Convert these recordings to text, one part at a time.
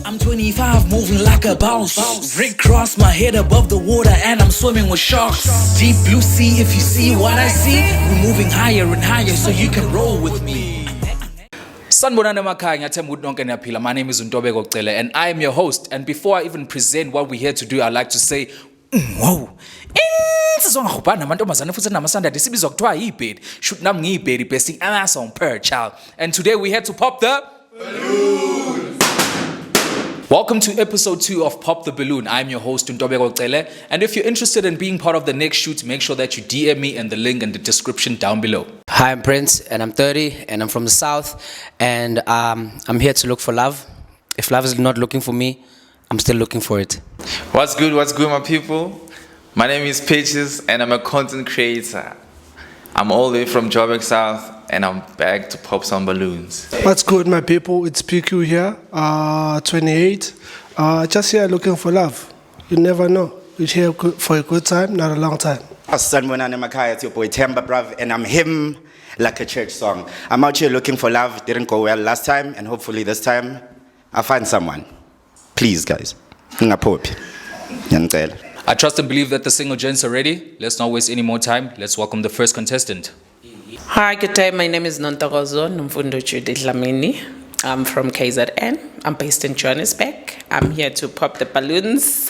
I'm 25, moving like a boss. Rick cross my head above the water and I'm swimming with sharks. Deep blue sea, if you see what I see. We're moving higher and higher so you can roll with me. Sanibonani emakhaya, ngiyathemba ukuthi nonke niyaphila. My name is Ntobeko Cele and I am your host. And before I even present what we're here to do, I'd like to say, wow. Sizongahubhana namantombazane futhi namasandadi sibizwa kuthiwa yibhedi. Shoot nami ngiyibhedi besting ass on per child. And today we had to pop the balloon. Welcome to episode 2 of Pop the Balloon. I'm your host Ntobeko Cele, and if you're interested in being part of the next shoot, make sure that you DM me and the link in the description down below. Hi, I'm Prince, and I'm 30, and I'm from the South, and I'm here to look for love. If love is not looking for me, I'm still looking for it. What's good, my people? My name is Peaches, and I'm a content creator. I'm all the way from Joburg South, and I'm back to pop some balloons. What's good, my people? It's PQ here, 28. Just here looking for love. You never know. We're here for a good time, not a long time. Sanibonani emakhaya, it's your boy Temba, bruv, and I'm him like a church song. I'm out here looking for love. Didn't go well last time, and hopefully this time I'll find someone. Please, guys. I trust and believe that the single gents are ready. Let's not waste any more time. Let's welcome the first contestant. Hi, good day. My name is Nonto. I'm from KZN. I'm based in Johannesburg. I'm here to pop the balloons.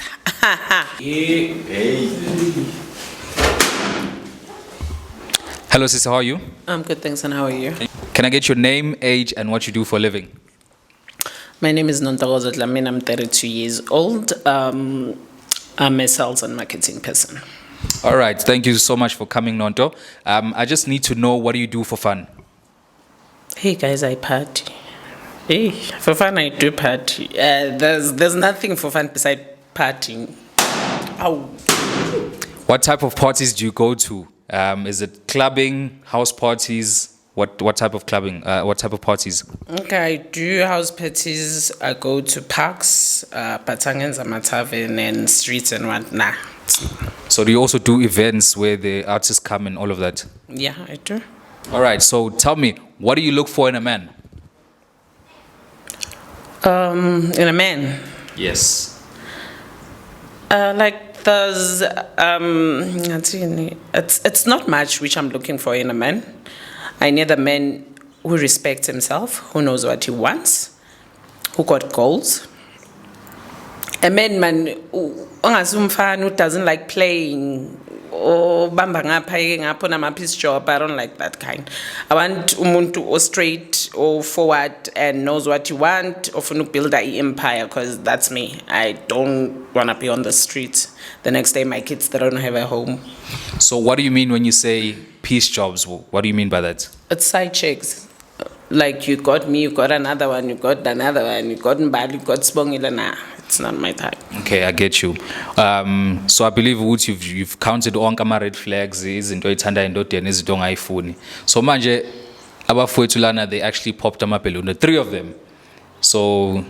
Hello, sister. How are you? I'm good, thanks. And how are you? Can I get your name, age, and what you do for a living? My name is Nonto. I'm 32 years old. I'm a sales and marketing person. All right. Thank you so much for coming, Nonto. I just need to know, what do you do for fun? Hey guys, I party. Hey, for fun I do party. There's nothing for fun besides partying. Ow. What type of parties do you go to? Is it clubbing, house parties? What type of clubbing? What type of parties? Okay, I do house parties. I go to parks, Patangens, Tavern, and streets and whatnot. So do you also do events where the artists come and all of that? Yeah, I do. All right. So tell me, what do you look for in a man? In a man. Yes. Like there's it's not much which I'm looking for in a man. I need a man who respects himself, who knows what he wants, who got goals. A man who doesn't like playing or bamba ngapha on a piece job. I don't like that kind. I want umuntu or straight or forward and knows what you want, or to build an empire, because that's me. I don't want to be on the street the next day my kids, they don't have a home. So what do you mean when you say piece jobs? What do you mean by that? It's side checks. Like, you got me, you got another one, you got another one, you got Mbali, you got Spongila. Nah, it's not my type. Okay, I get you. So I believe you've counted on my red flags. Izinto ithanda indodeni izinto ongayifuni. So manje abafowethu lana, they actually popped a balloon, the 3 of them. So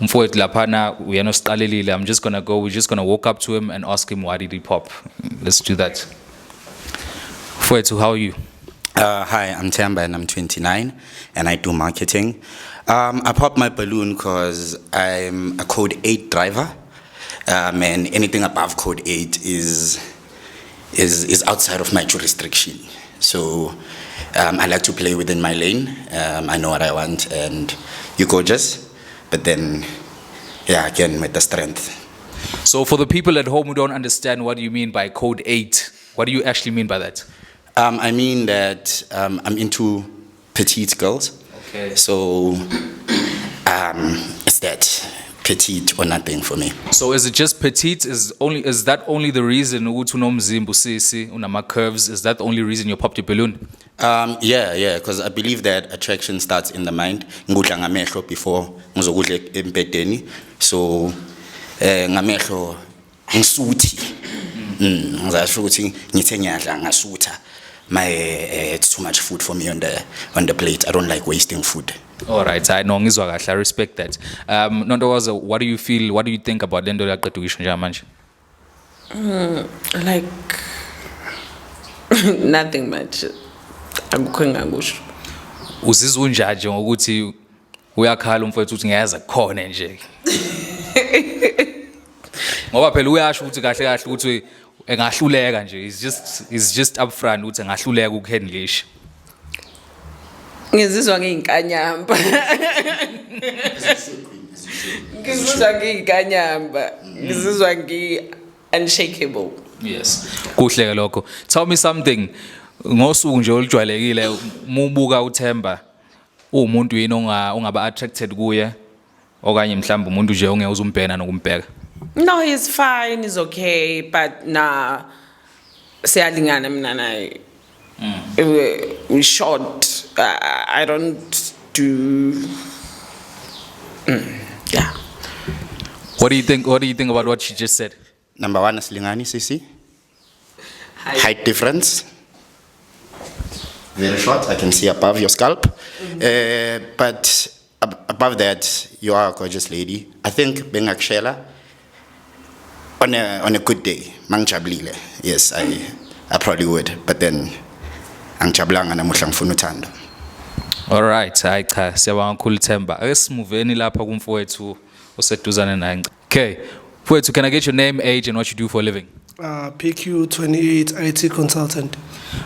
umfowethu laphana uyanosiqalelile. I'm just gonna go. We're just gonna walk up to him and ask him, why did he pop? Let's do that. Mfowethu, how are you? Hi, I'm Temba, and I'm 29, and I do marketing. I popped my balloon because I'm a code 8 driver, and anything above code 8 is outside of my jurisdiction. So I like to play within my lane. I know what I want, and you're gorgeous, but then, yeah, again, with the strength. So for the people at home who don't understand what you mean by code 8, what do you actually mean by that? I mean that I'm into petite girls. Okay. So it's that petite or nothing for me. So is it just petite? Is that only the reason ukuthi unomzimba usisi unama curves? Is that the only reason you popped your balloon? Yeah, because I believe that attraction starts in the mind. Ngudla ngamehlo before ngizokudla empedeni. So ngamehlo ngisuthi. Ngizasho ukuthi ngithe ngiyadla ngasutha. It's too much food for me on the plate. I don't like wasting food. All right, I know ngizwa kahle. I respect that. Nonto, what do you feel? What do you think about lento yaqeda ukuyishintsha manje? Like nothing much. I'm going to uzizwa unjaje ngokuthi uyakhala umfowethu uthi ngiyeza khona nje ngoba phela uyasho ukuthi kahle kahle ukuthi engahluleka nje is just upfront ukuthi engahluleka ukuhandlisha Ngizizwa ngiyinkanyamba. Ngizizwa ngiyinkanyamba. Ngizizwa unshakable. yes kuhle ke lokho tell me something ngosuku nje olujwayelekile umubuka uThemba umuntu yini ongaba attracted kuye okanye mhlawumbe umuntu nje ongeke uzumbhena nokumbheka No, he's fine, he's okay, but nah, siyalingana mina naye. We short. I don't do. Yeah. what do you think about what she just said Number one, asilingani, Sisi. Height difference. Very short, I can see above your scalp. But above that, you are a gorgeous lady. I think being Akshela, on a good day, mangjablile. Yes, I probably would. But then, angjablanga na muhlang funutando. all right hayi cha siyabanga kakhulu Themba ake simuveni lapha kumfowethu oseduzane naye okay mfowethu can I get your name age and what you do for a living PQ 28 IT consultant.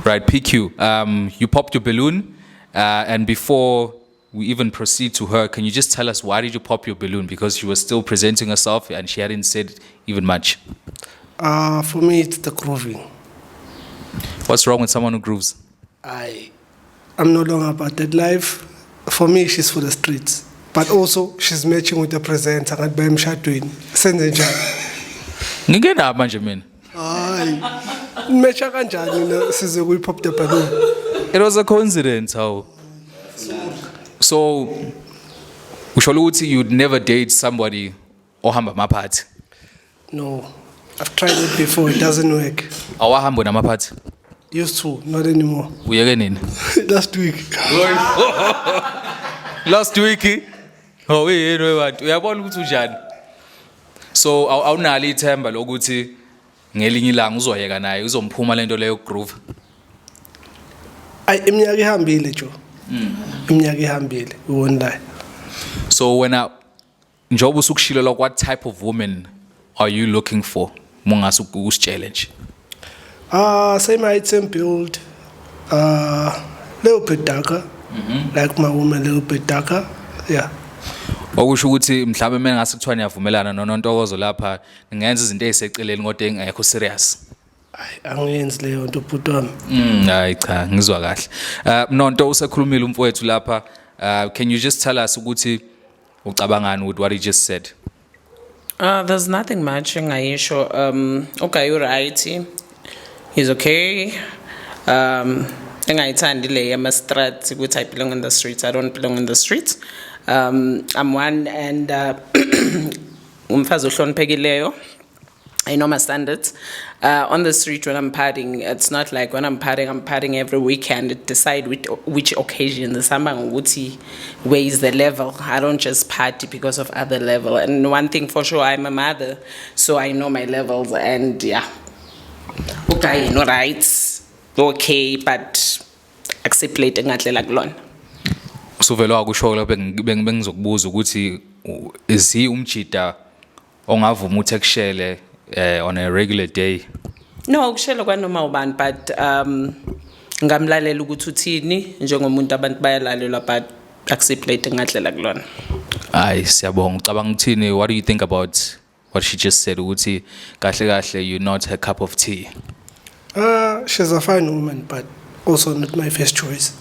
right PQ you popped your balloon and before we even proceed to her can you just tell us why did you pop your balloon because she was still presenting herself and she hadn't said even much For me, it's the grooving. what's wrong with someone who grooves I'm no longer about that life. For me, she's for the streets. But also, she's matching with the presenter at Bam Shatwin. Senze njani. ngingena manje mina Hayi. Matcha kanjani size kuyi-pop the balloon. it was a coincidence how so usho ukuthi you'd never date somebody ohamba amaphathi No, I've tried it before. It doesn't work. awahamba namaphathi Used to, not anymore. uyeke nini Last week. last week oh yini webantu uyabona ukuthi unjani so awunalo ithemba lokuthi ngelinye ilanga uzoyeka naye uzomphuma lento leyo groove Iminyaka ihambile jo. Iminyaka ihambile, we won't lie. so wena njoba usukushilo what type of woman are you looking for mongase usitshele Same height, same build. Little bit darker. Like my woman, little bit darker. Yeah. okusho ukuthi mhlawumbe mina ngase kuthiwa niyavumelana noNontokozo lapha ngenza izinto eziseceleni kodwa engekho serious Angiyenzi leyo nto bhuti wami. hayi cha ngizwa kahle Nonto usekhulumile umfowethu lapha can you just tell us ukuthi ucabangani with what he just said There's nothing much engayisho. Okay, you're right. He's okay. Engayithandi le yama-strats ukuthi I belong in the streets. I don't belong in the streets. I'm one and umfazi ohloniphekileyo. I know my standards. On the street when I'm partying, it's not like when I'm partying every weekend. It decide which occasion. The samba ngokuthi where is the level. I don't just party because of other level. And one thing for sure, I'm a mother, so I know my levels. And yeah, okay, no rights, okay, but accept late ngadlela kulona. usuvela wakusho lapho bengizokubuza ukuthi is he umjida ongavuma ukuthi ekushele on a regular day No, kushelo kwanoma ubani but ngamlalela ukuthi uthini njengomuntu abantu bayalalelwa but accept late ngadlela kulona. hayi siyabonga ucabanga ukuthini what do you think about what she just said ukuthi kahle kahle you're not her cup of tea She's a fine woman, but also not my first choice.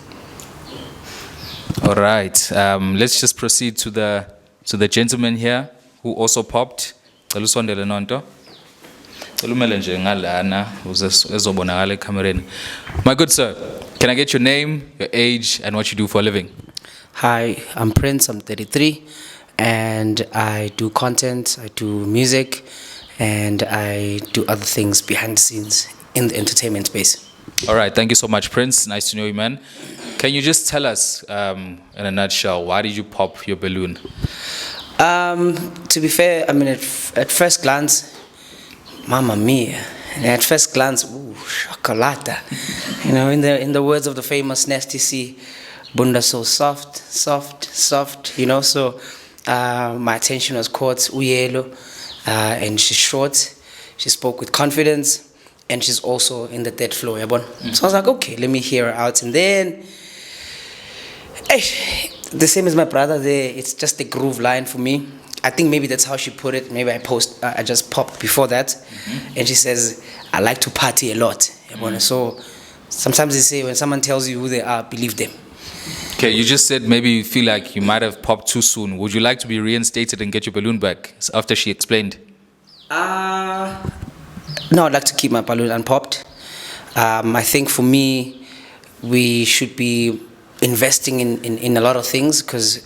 all right let's just proceed to the gentleman here who also popped cela usondele Nonto cela umele nje ngalana ezobonakala ekamereni my good sir can I get your name your age and what you do for a living Hi, I'm Prince, I'm 33, and I do content, I do music, and I do other things behind the scenes in the entertainment space. all right thank you so much Prince nice to know you man can you just tell us in a nutshell why did you pop your balloon To be fair, I mean, at first glance, mamma mia. At first glance, ooh, chocolata. You know, in the words of the famous Nasty C, Bunda so soft, you know. So my attention was caught. Uyelo, and she's short. She spoke with confidence, and she's also in the third floor. So I was like, okay, let me hear her out. And then, the same as my brother there, it's just a groove line for me. I think maybe that's how she put it. Maybe I just popped before that. And she says, I like to party a lot. So sometimes they say when someone tells you who they are, believe them. Okay, you just said maybe you feel like you might have popped too soon. Would you like to be reinstated and get your balloon back after she explained? No, I'd like to keep my balloon unpopped. I think for me, we should be investing in a lot of things because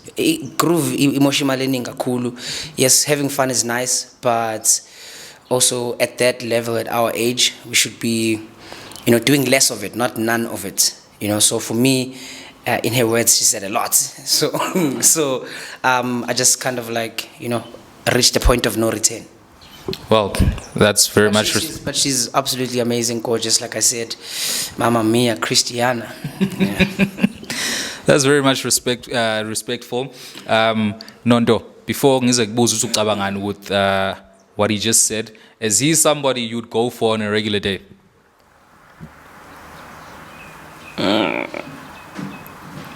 groove emotionally ngakulu. Yes, having fun is nice, but also at that level, at our age, we should be, doing less of it, not none of it. So for me, in her words, she said a lot. So I just kind of reached the point of no return. Well, that's very much. But she's absolutely amazing, gorgeous, like I said. Mamma mia, Christiana. Yeah. That's very much respectful. Nonto, before ngize kubuza ukuthi ucabangani with what he just said, is he somebody you'd go for on a regular day?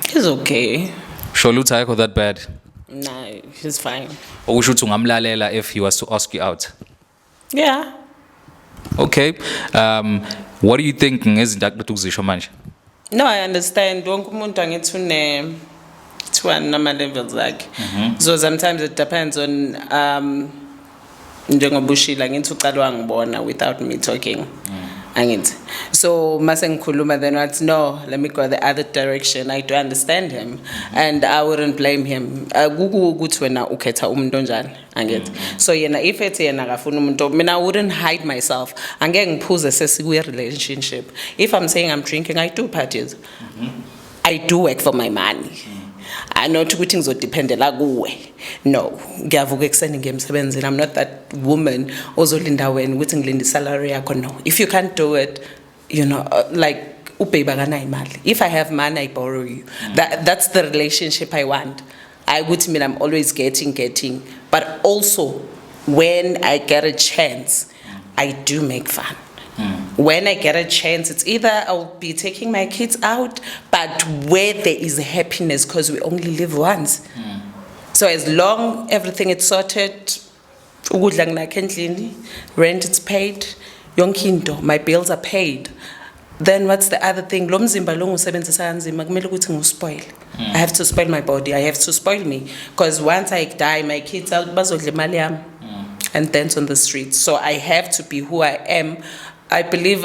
He's okay. Sure, looks like that bad. No, he's fine. Or should ungamlalela if he was to ask you out? Yeah. Okay. What do you think ngezinto akuzisho manje? No, I understand. Wonke umuntu angithi nama levels zakhe. So sometimes it depends on njengoba ushila ngithi uqala wangibona without me talking. Angithi. So mase ngikhuluma then what? No, let me go the other direction. I do understand him and I wouldn't blame him. Ukuthi wena ukhetha umuntu onjani. Angithi. So yena if ethi yena akafuna umuntu mina I wouldn't hide myself. Angeke ngiphuze sesikuye relationship. If I'm saying I'm drinking, I do parties. I do work for my money. I know ukuthi ngizodependela kuwe. No, ngiyavuka ekseni ngemsebenzini. I'm not that woman ozolinda wena ukuthi ngilinde salary yakho. No, if you can't do it, like ubheba kana imali. If I have money, I borrow you. That's the relationship I want. I would mean I'm always getting, but also when I get a chance, I do make fun. When I get a chance, it's either I'll be taking my kids out, but where there is happiness, because we only live once. So as long everything is sorted, rent is paid, yonke my bills are paid. Then what's the other thing? I have to spoil my body. I have to spoil me. Because once I die, my kids and dance on the streets. So I have to be who I am. I believe,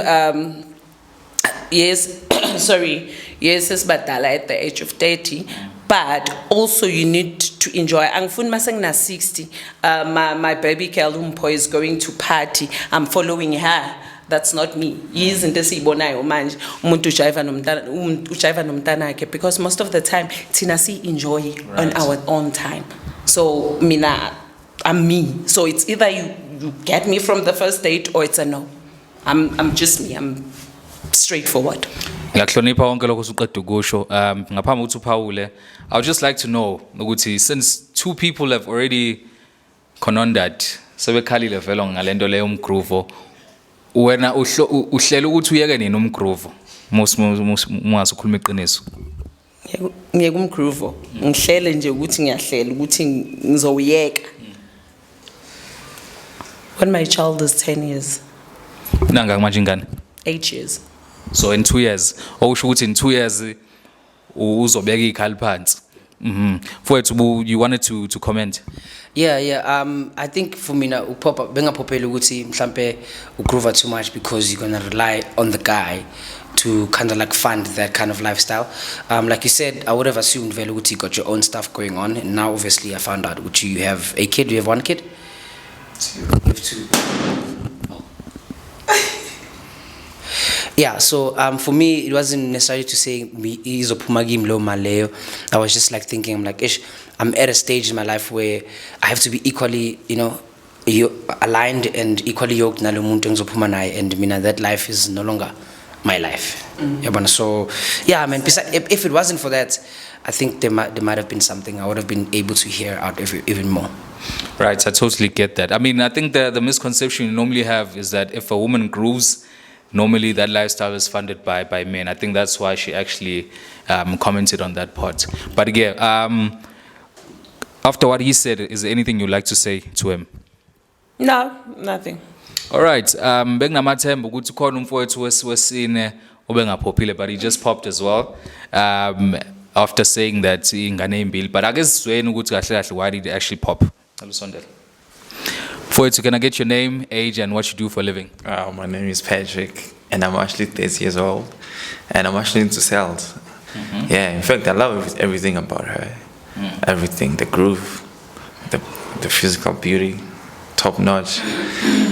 yes, it's badala at the age of 30, but also you need to enjoy. Angifuni masengina 60, my baby girl is going to party. I'm following her. That's not me. Yizinto esiyibonayo manje umuntu ujiva nomntana wakhe because most of the time thina enjoy on our own time. So mina I'm me. So it's either you get me from the first date or it's a no. I'm just me. I'm straightforward. Ngiyahlonipha wonke lokho usuqeda ukusho. Ngaphambi ukuthi uphawule, I would just like to know ukuthi since two people have already conondered sebekhalile vele ngalento leyo umgroove, wena uhlela ukuthi uyeke nini umgroove ungasukhuluma iqiniso? Ngiyeke umgroove. Ngihlele nje ukuthi ngiyahlela ukuthi ngizowuyeka. When my child is 10 years. Nanga manje ingane? 8 years. So in 2 years, okusho ukuthi in 2 years uzobeka ikhali phansi. Mfowethu, you wanted to comment? Yeah. I think for me now, bengapophela ukuthi mhlambe ugroove too much because you're gonna rely on the guy to kind of like fund that kind of lifestyle. Like you said, I would have assumed vele ukuthi you got your own stuff going on, and now obviously I found out which you have a kid. You have one kid. You have two. Yeah, so for me, it wasn't necessary to say I was just like thinking, I'm like, I'm at a stage in my life where I have to be equally, aligned and equally yoked and that life is no longer my life. Yabona, so yeah, man. If it wasn't for that, I think there might have been something I would have been able to hear out even more. Right, I totally get that. I mean, I think the misconception you normally have is that if a woman grooves, normally that lifestyle is funded by men. I think that's why she actually commented on that part. But again, after what he said, is there anything you'd like to say to him? No, nothing. All right. Benginamathemba ukuthi khona umfowethu wesine obengaphophile, but he just popped as well. After saying that ingane imbili, but ake sizweni ukuthi kahle kahle why did he actually pop? Mfowethu, can I get your name, age, and what you do for a living? My name is Patrick, and I'm actually 30 years old, and I'm actually into sales. Yeah, in fact, I love everything about her. Everything, the groove, the physical beauty, top notch.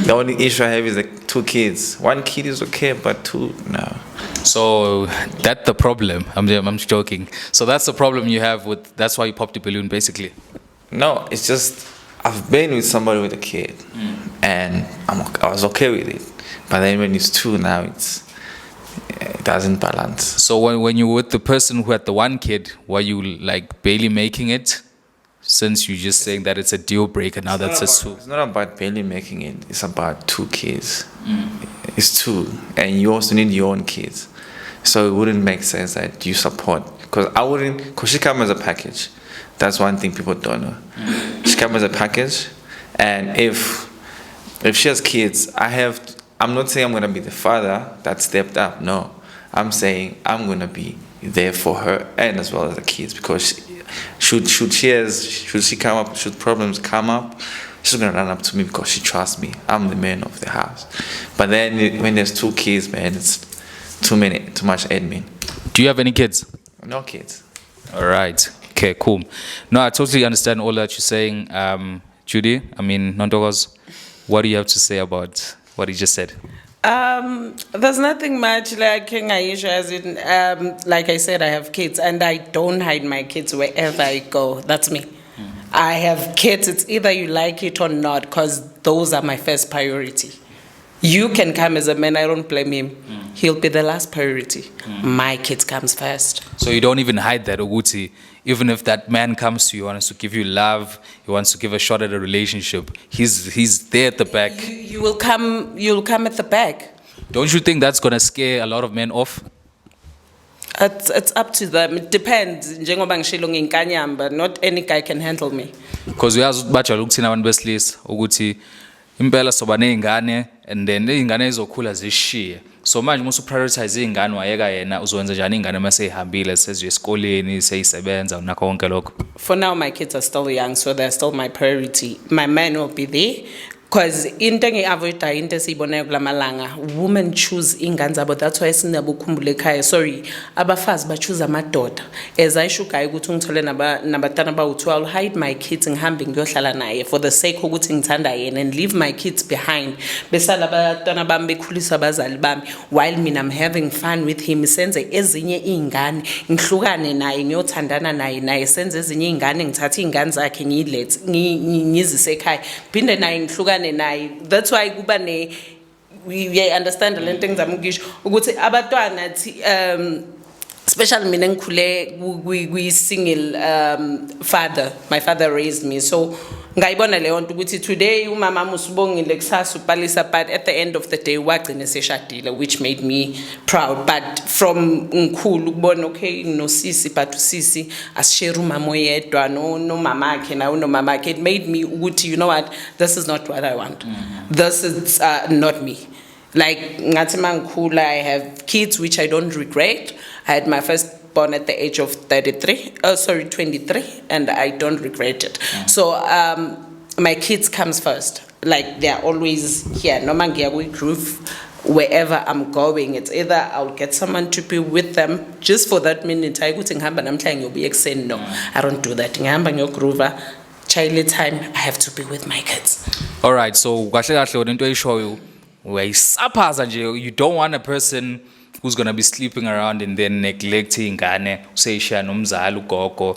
The only issue I have is like 2 kids. 1 kid is okay, but 2, no. So that's the problem. I'm joking. So that's the problem you have with. That's why you popped the balloon, basically. No, it's just I've been with somebody with a kid, and I was okay with it. But then when it's 2 now, it doesn't balance. So when you were with the person who had the 1 kid, were you like barely making it? Since you're just saying that it's a deal breaker now, that's a 2. It's not about barely making it. It's about 2 kids. It's 2, and you also need your own kids. So it wouldn't make sense that you support, because she comes as a package. That's one thing people don't know. She comes as a package, and if she has kids, I'm not saying I'm gonna be the father that stepped up. No, I'm saying I'm gonna be there for her and as well as the kids, because should problems come up, she's gonna run up to me because she trusts me. I'm the man of the house. But then when there's 2 kids, man, it's too much admin. Do you have any kids? No kids. All right. Okay, cool. No, I totally understand all that you're saying. Judy, I mean, Nonto, what do you have to say about what he just said? There's nothing much like King Aisha, as in, like I said, I have kids, and I don't hide my kids wherever I go. That's me. I have kids. It's either you like it or not, because those are my first priority. You can come as a man, I don't blame him. He'll be the last priority. My kids comes first. So you don't even hide that, Oguti. Even if that man comes to you, wants to give you love, he wants to give a shot at a relationship, he's there at the back. You'll come at the back. Don't you think that's gonna scare a lot of men off? It's up to them. It depends. Njengoba ngishilo nginkanyamba, not any guy can handle me. Because uyazi ukuthi bajwayele ukuthina abantu besilisa ukuthi impela soba nezingane, and then izingane ezokhula zishiye. So manje musu prioritize izingane wayeka yena uzokwenza njani izingane mase ihambile seziye esikoleni seyisebenza nakho konke lokho? For now my kids are still young, so they're still my priority. My man will be there. Because into engi-avoida into esiyibonayo kulamalanga, women choose ingane zabo. That's why sinabukhumbule ekhaya, sorry, abafazi bachoose amadoda. As ayisho ugayi ukuthi ngithole nabatana bawu-2, I'll hide my kids ngihambe ngiyohlala naye for the sake ukuthi ngithanda yena, and leave my kids behind. Besala abatana bami bekhulisa abazali bami while mina I'm having fun with him. Senze ezinye iy'ngane, ngihlukane naye, ngiyothandana naye senze ezinye iy'ngane, ngithathe iy'ngane zakhe ngizise ekhaya, phinde naye ngihlukane naye. That's why kuba ne we understand the lento engizama ukisho ukuthi abatwana especially mina ngikhule we single father. My father raised me, so ngayibona leyo nto ukuthi today umama usibongile kusasa ubhalisa, but at the end of the day wagcina seshadile, which made me proud. But from ngikhulu ukubona okay nosisi, but usisi asishare umama oyedwa no mama akhe na unomama akhe, it made me ukuthi you know what, this is not what I want. This is not me. Like ngathi mangikhula, I have kids which I don't regret. I had my first born at the age of 23, and I don't regret it. So my kids comes first. Like they're always here. No man groove wherever I'm going. It's either I'll get someone to be with them just for that minute. I go to ngihamba namhlanje you'll be excited. No, I don't do that. Ngihamba ngiyogroova. Child time, I have to be with my kids. All right. So kahle kahle into eyishoyo uyayisaphaza nje, you don't want a person who's gonna be sleeping around and then neglect ingane useyishiya nomzali ugogo.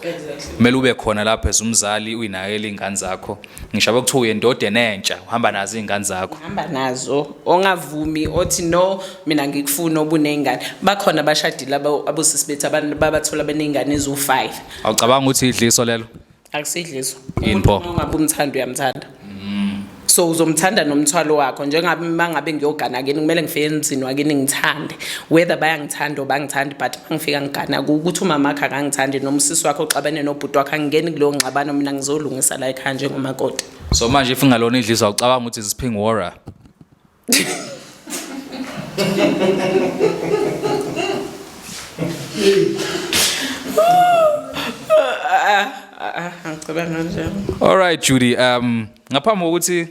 Kumele ube khona lapha as umzali uyinakekela ingane zakho. Ngisho bekuthiwa uyendoda nentsha uhamba nazo ingane zakho. Hamba nazo ongavumi othi no mina ngikufuna obunengane. Bakhona abashadile abosisi bethu abantu babathola benengane ezo5. Awucabanga ukuthi idliso lelo? Akusidliso. Yini pho? Ungabe umthanda uyamthanda. So uzomthanda nomthwalo wakho njengabe mangabe ngiyogana kini kumele ngifike endzini wakini ngithande whether bayangithanda or bangithandi but mangifika ngigana ukuthi umama wakhe akangithandi noma usisi wakhe oxabene nobhuti wakhe angeni kulo ngxabano mina ngizolungisa la ekhaya njengomakoti. So manje if ngalona idliso awucabanga ukuthi isiphing warrior? All right, Judy. Ngaphambi kokuthi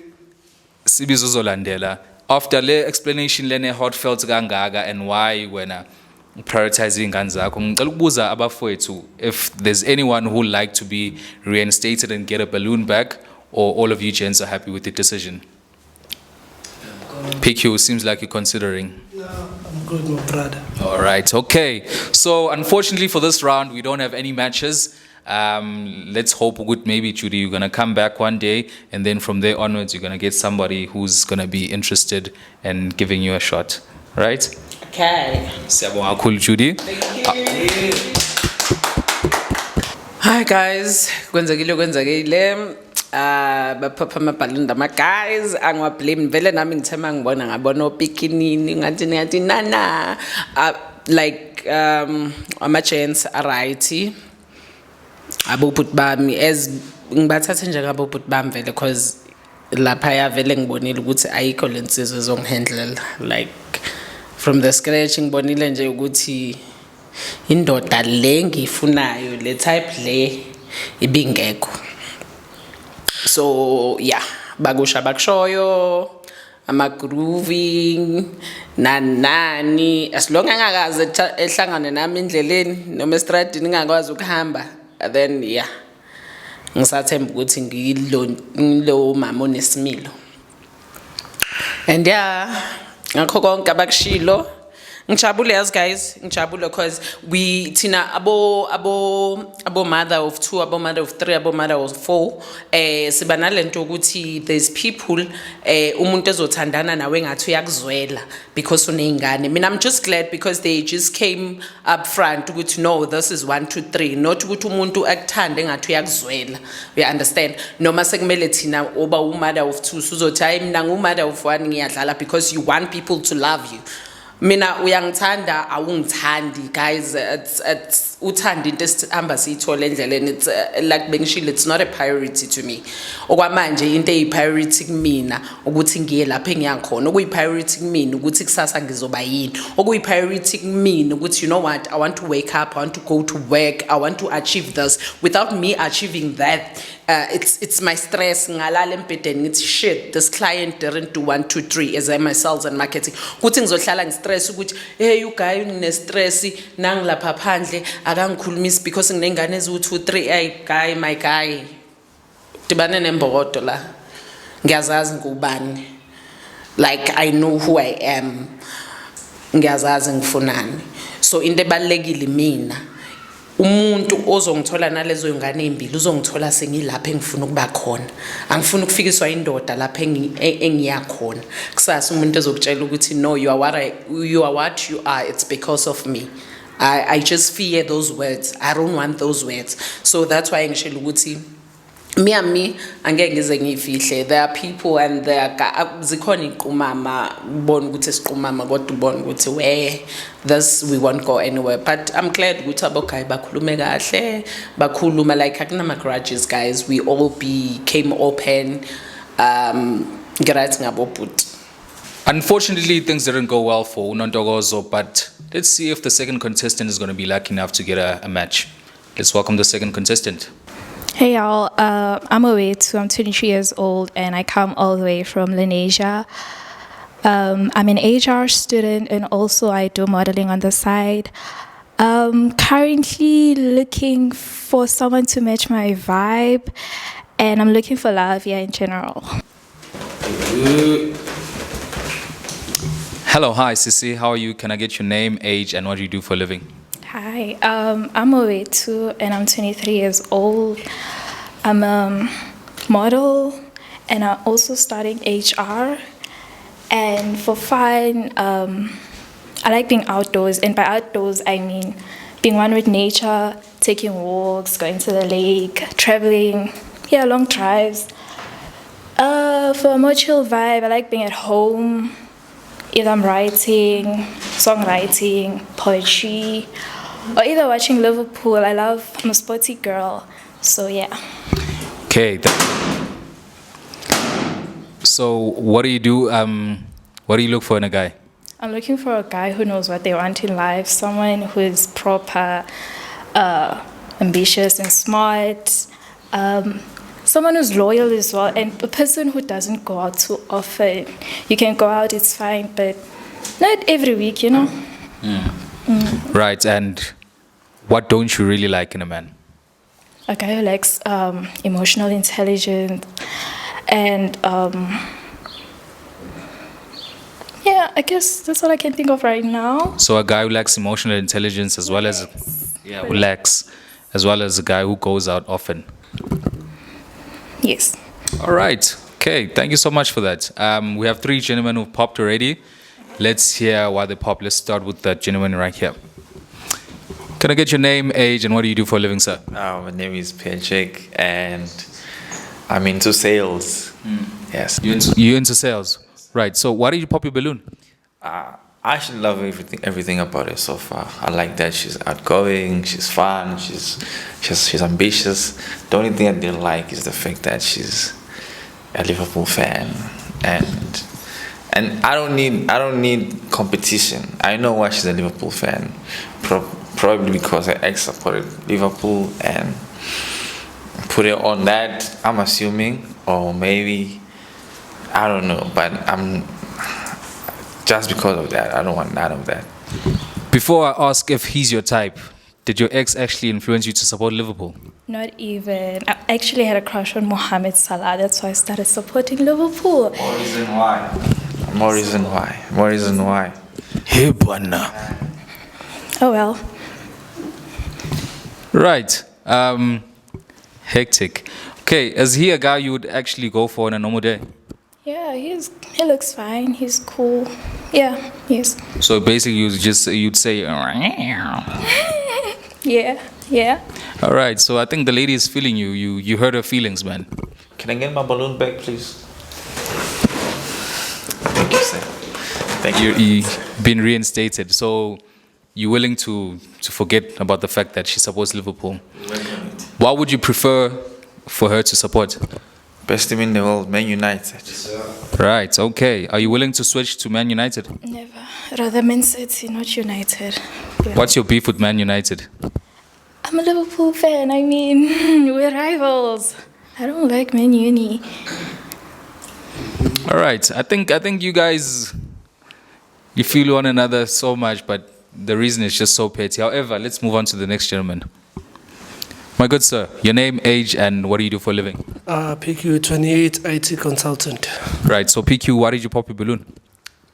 sibizo zolandela after le explanation lene heartfelt kangaka and why wena prioritize ingane zakho ngicela ukubuza abafowethu if there's anyone who would like to be reinstated and get a balloon back or all of you gents are happy with the decision. PQ seems like you're considering. No, I'm good, my brother. All right, okay. So unfortunately for this round, we don't have any matches. Let's hope good maybe Judy you're gonna come back one day and then from there onwards you're gonna get somebody who's gonna be interested in giving you a shot, right? Okay. Siyabonga kakhulu Judy. Hi guys, kwenzekile baphapha amabhaluni ama guys angiwablame vele nami ngithema ngibona opikinini ngathi nana like ama gents are right abobhuti bami as ngibathathe njengabobhuti bami vele because lapha ya vele ngibonile ukuthi ayikho lensizwe ezongihandlela like from the scratch ngibonile nje ukuthi indoda le ngifunayo le type le ibingekho. So yeah, bakusha bakushoyo ama grooving nani as long angakaze ehlangane nami endleleni noma estradini ngakwazi ukuhamba then yeah ngisathemba ukuthi ngilo mama onesimilo and yeah ngakho konke abakushilo ngijabule yazi guys ngijabule because we thina abo mother of 2 abo mother of 3 abo mother of 4 siba nalento ukuthi there's people umuntu ezothandana nawe ngathi uyakuzwela because unezingane. Mina I'm just glad because they just came up front ukuthi no this is 1 2 3 not ukuthi umuntu akuthande ngathi uyakuzwela. You understand noma sekumele thina oba umother of 2 uzothi hayi mina ngumother of 1 ngiyadlala because you want people to love you. Mina uyangithanda awungithandi guys it's uthanda into esihamba siyithola endleleni it's like bengishilo it's not a priority to me okwamanje into eyipriority kumina ukuthi ngiye lapha engiyakhona okuyipriority kumina ukuthi kusasa ngizoba yini okuyipriority kumina ukuthi you know what I want to wake up I want to go to work I want to achieve this without me achieving that it's my stress ngalala empedeni ngithi shit this client didn't do 1 2 3 as my sales and marketing ukuthi ngizohlala ngistress ukuthi hey you guy une stress nangilapha phandle akangikhulumisi because nginengane ezu 2 3 hey guy my guy dibane nembokodo la ngiyazazi ngubani like I know who I am ngiyazazi ngifunani so into ebalekile mina umuntu ozongithola nalezo ingane ezimbili uzongithola sengilapha engifuna ukuba khona angifuni ukufikiswa indoda lapha engiyakhona kusasa umuntu ezokutshela ukuthi no you are what you are it's because of me. I just fear those words. I don't want those words. So that's why ngishilo ukuthi me angeke ngize ngifihle there are people and there zikhona iqumama ubona ukuthi esiqumama kodwa ubona ukuthi this we won't go anywhere but I'm glad ukuthi abokhaya bakhulume kahle bakhuluma like akunama grudges guys we all became open ngirathi ngabobhuti. Unfortunately, things didn't go well for Nonto, but let's see if the second contestant is going to be lucky enough to get a match. Let's welcome the second contestant. Hey y'all, I'm Owetu, I'm 23 years old and I come all the way from Lenasia. I'm an HR student and also I do modeling on the side. Currently looking for someone to match my vibe and I'm looking for love in general. Hello, hi, Sissy. How are you? Can I get your name, age, and what do you do for a living? Hi, I'm Ntobeko and I'm 23 years old. I'm a model and I'm also studying HR. And for fun, I like being outdoors. And by outdoors, I mean being one with nature, taking walks, going to the lake, traveling, long drives. For a more chill vibe, I like being at home. Either I'm writing, songwriting, poetry, or either watching Liverpool. I'm a sporty girl, so yeah. Okay. So what do you do? What do you look for in a guy? I'm looking for a guy who knows what they want in life, someone who is proper, ambitious and smart, someone who's loyal as well, and a person who doesn't go out too often. You can go out, it's fine, but not every week, you know? Right, and what don't you really like in a man? A guy who likes emotional intelligence and I guess that's all I can think of right now. So a guy who lacks emotional intelligence as well as who lacks, as well as a guy who goes out often. Yes. All right. Okay. Thank you so much for that. We have 3 gentlemen who've popped already. Let's hear why they popped. Let's start with that gentleman right here. Can I get your name, age, and what do you do for a living, sir? My name is Bridget, and I'm into sales. Yes. You're into sales, right? So why did you pop your balloon? I actually love everything about her so far. I like that she's outgoing, she's fun, she's ambitious. The only thing I didn't like is the fact that she's a Liverpool fan, and I don't need competition. I know why she's a Liverpool fan. Probably because her ex supported Liverpool and put it on that, I'm assuming, or maybe, I don't know, but just because of that, I don't want none of that. Before I ask if he's your type, did your ex actually influence you to support Liverpool? Not even. I actually had a crush on Mohamed Salah. That's why I started supporting Liverpool. More reason why. Hey, Bwana. Oh well. Right. Hectic. Okay, is he a guy you would actually go for on a normal day? Yeah, he looks fine. He's cool. Yeah, yes. So basically, you'd say. Yeah. All right. So I think the lady is feeling you. You hurt her feelings, man. Can I get my balloon back, please? Thank you, sir. Thank you. You've been reinstated. So you're willing to forget about the fact that she supports Liverpool. What would you prefer for her to support? Best team in the world, Man United. Right, okay. Are you willing to switch to Man United? Never. Rather Man City, not United. Yeah. What's your beef with Man United? I'm a Liverpool fan. I mean, we're rivals. I don't like Man Uni. All right. I think you guys, you feel one another so much, but the reason is just so petty. However, let's move on to the next gentleman. My good sir, your name, age, and what do you do for a living? PQ 28 IT consultant. Right. So PQ, why did you pop your balloon?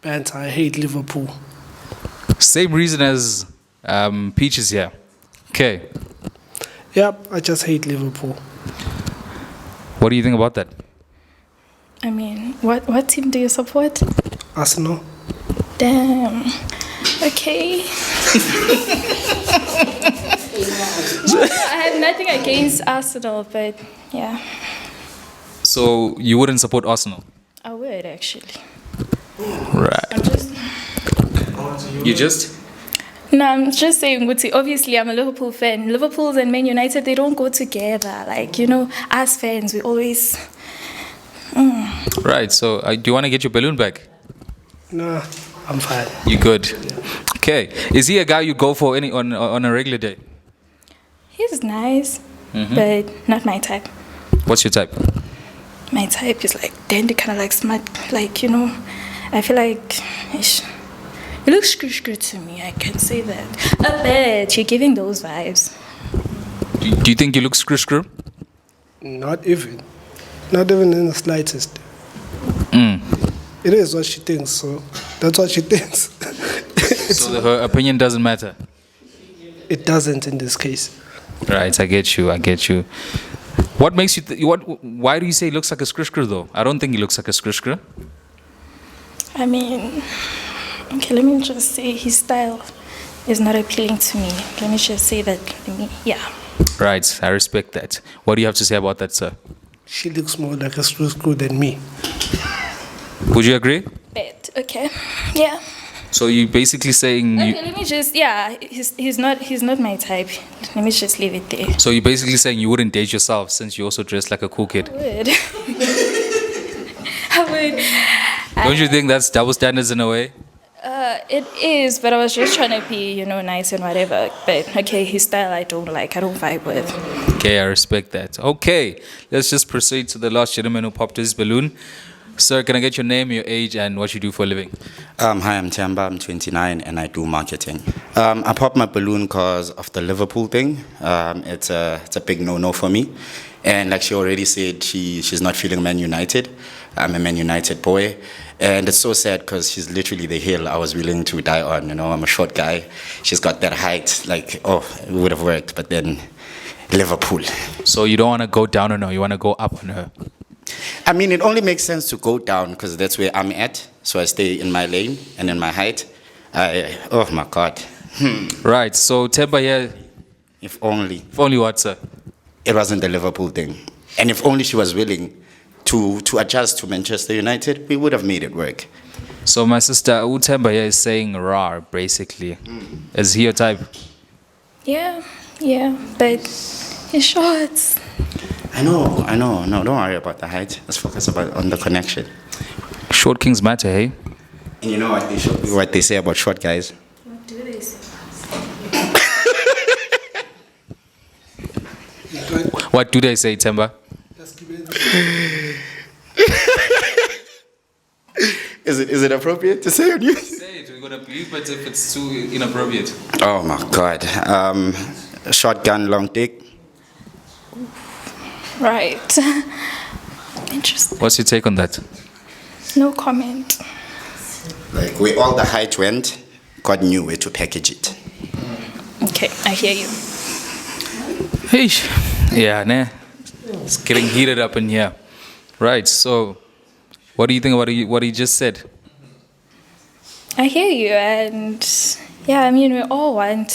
Bant, I hate Liverpool. Same reason as Peaches here. Okay. Yep, I just hate Liverpool. What do you think about that? I mean, what team do you support? Arsenal. Damn. Okay. I have nothing against Arsenal, but yeah. So you wouldn't support Arsenal? I would actually. Right. You just? No, I'm just saying, Guti, obviously I'm a Liverpool fan. Liverpool and Man United, they don't go together. Like, us fans, we always... Right, so do you want to get your balloon back? Nah, I'm fine. You good? Okay. Is he a guy you go for on a regular day? He's nice, but not my type. What's your type? My type is like dandy, kind of like smart, like, I feel like... You look good to me, I can say that. I bet you're giving those vibes. Do you think you look screw? Not even in the slightest. It is what she thinks, so That's what she thinks. So her opinion doesn't matter. It doesn't in this case. Right, I get you. What makes you? Why do you say he looks like a skrishkr though? I don't think he looks like a skrishkr. I mean, okay, let me just say his style is not appealing to me. Let me just say that. Yeah. Right, I respect that. What do you have to say about that, sir? She looks more like a screw than me. Would you agree? But okay, yeah. So you're basically saying Okay, let me just he's not my type. Let me just leave it there. So you're basically saying you wouldn't date yourself since you also dress like a cool kid. I would. I would. Don't you think that's double standards in a way? It is, but I was just trying to be, nice and whatever. But okay, his style I don't like. I don't vibe with. Okay, I respect that. Okay, let's just proceed to the last gentleman who popped his balloon. Sir, can I get your name, your age, and what you do for a living? Hi, I'm Temba. I'm 29, and I do marketing. I popped my balloon because of the Liverpool thing. It's a big no-no for me. And like she already said, she's not feeling Man United. I'm a Man United boy. And it's so sad because she's literally the hill I was willing to die on. I'm a short guy. She's got that height. Like, it would have worked. But then Liverpool. So you don't want to go down on her. You want to go up on her. I mean, it only makes sense to go down because that's where I'm at. So I stay in my lane and in my height. Oh, my God. Right. So, Temba here. If only. If only what, sir? It wasn't the Liverpool thing. And if only she was willing to adjust to Manchester United, we would have made it work. So, my sister, Temba here is saying rar, basically. Is he your type? Yeah, but his shorts. I know. No, don't worry about the height. Let's focus on the connection. Short kings matter, hey? And you know what they say about short guys? What do they say? What do they say, Temba? Is it appropriate to say on you? Say it. We're going to bleep it if it's too inappropriate. Oh, my God. Shotgun, long dick. Right. Interesting. What's your take on that? No comment. Like, where all the height went, God knew where to package it. Okay, I hear you. Hey, yeah, nah. It's getting heated up in here. Right, so what do you think about what he just said? I hear you, and yeah, I mean, we all want,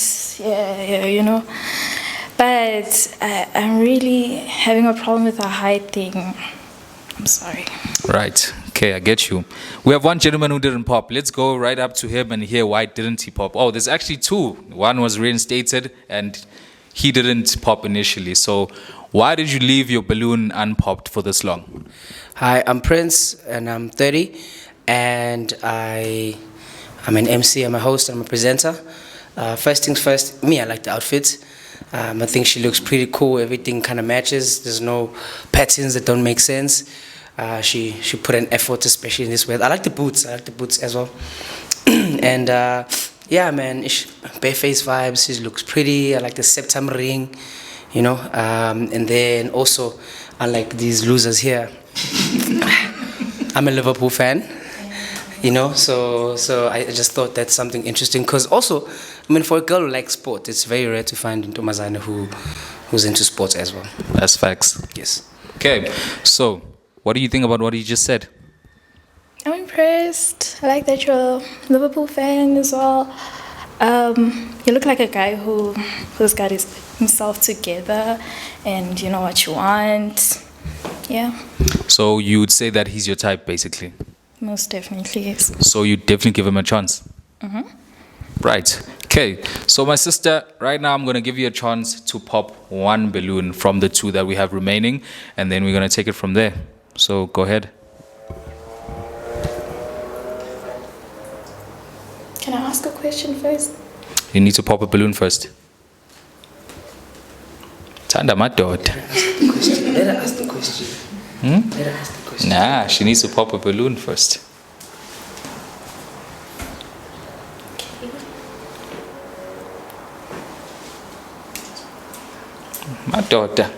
But I'm really having a problem with the height thing. I'm sorry. Right. Okay, I get you. We have one gentleman who didn't pop. Let's go right up to him and hear why didn't he pop. Oh, there's actually two. One was reinstated and he didn't pop initially. So why did you leave your balloon unpopped for this long? Hi, I'm Prince and I'm 30 and I'm an MC, I'm a host, I'm a presenter. First things first, I like the outfit. I think she looks pretty cool. Everything kind of matches. There's no patterns that don't make sense. She put an effort, especially in this weather. I like the boots. As well. And yeah, man, bare face vibes. She looks pretty. I like the September ring, And then also, unlike these losers here, I'm a Liverpool fan. So I just thought that's something interesting because also, for a girl who likes sport, it's very rare to find Ntombazane who's into sports as well. That's facts. Yes. Okay, so what do you think about what he just said? I'm impressed. I like that you're a Liverpool fan as well. You look like a guy who's got himself together and you know what you want. Yeah. So you would say that he's your type, basically? Most definitely, yes. So you definitely give him a chance? Mm-hmm. Right. Okay. So my sister, right now I'm going to give you a chance to pop one balloon from the two that we have remaining, and then we're going to take it from there. So go ahead. Can I ask a question first? You need to pop a balloon first. Tanda madoda. Let her ask the question. Let her ask the question. Nah, she needs to pop a balloon first. My daughter.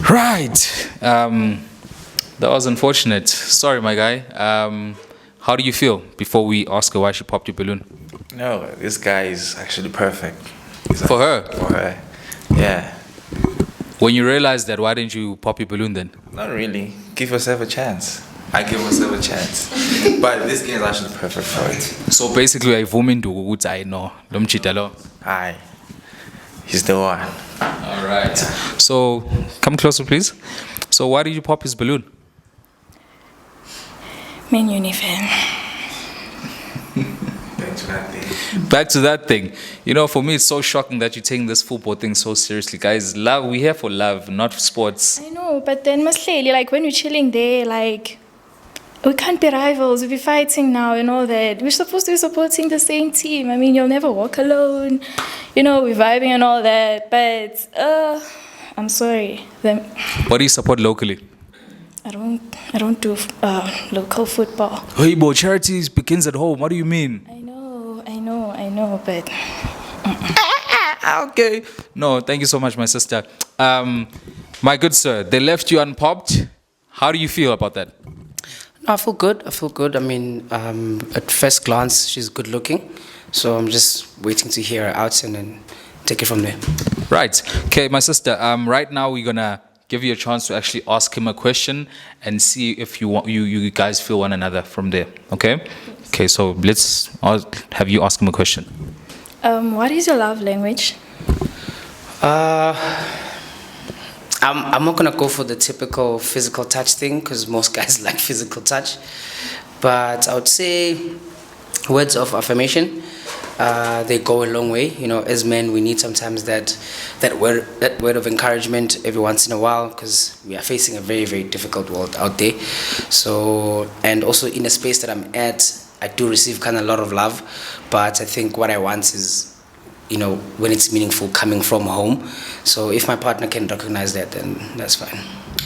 Right. That was unfortunate. Sorry, my guy. How do you feel before we ask her why she popped your balloon? No, this guy is actually perfect. For her? For her. Yeah. When you realized that, why didn't you pop your balloon then? Not really. Give yourself a chance. I give myself a chance. But this game is actually perfect for it. So basically, I vomin do what I know. Hi. He's the one. All right. So come closer, please. So why did you pop his balloon? Man Unifan. Back to that thing. Back to that thing. You know, for me, it's so shocking that you're taking this football thing so seriously, guys. Love, we're here for love, not sports. I know, but then Masleli, like when we're chilling there, like we can't be rivals, we'll be fighting now and all that. We're supposed to be supporting the same team. I mean, you'll never walk alone. You know, we're vibing and all that. But I'm sorry. What do you support locally? I don't do local football. Hey, boy, charity begins at home. What do you mean? I know, but Okay. No, thank you so much, my sister. My good sir, they left you unpopped. How do you feel about that? I feel good. I mean, at first glance, she's good looking. So I'm just waiting to hear her out and then take it from there. Right. Okay, my sister. Right now we're gonna give you a chance to actually ask him a question and see if you guys feel one another from there. Okay. Okay. So let's have you ask him a question. What is your love language? I'm not gonna go for the typical physical touch thing because most guys like physical touch, but I would say words of affirmation. They go a long way. You know, as men, we need sometimes that word of encouragement every once in a while because we are facing a very, very difficult world out there. So, and also in the space that I'm at, I do receive kind of a lot of love, but I think what I want is, you know, when it's meaningful coming from home. So if my partner can recognize that, then that's fine.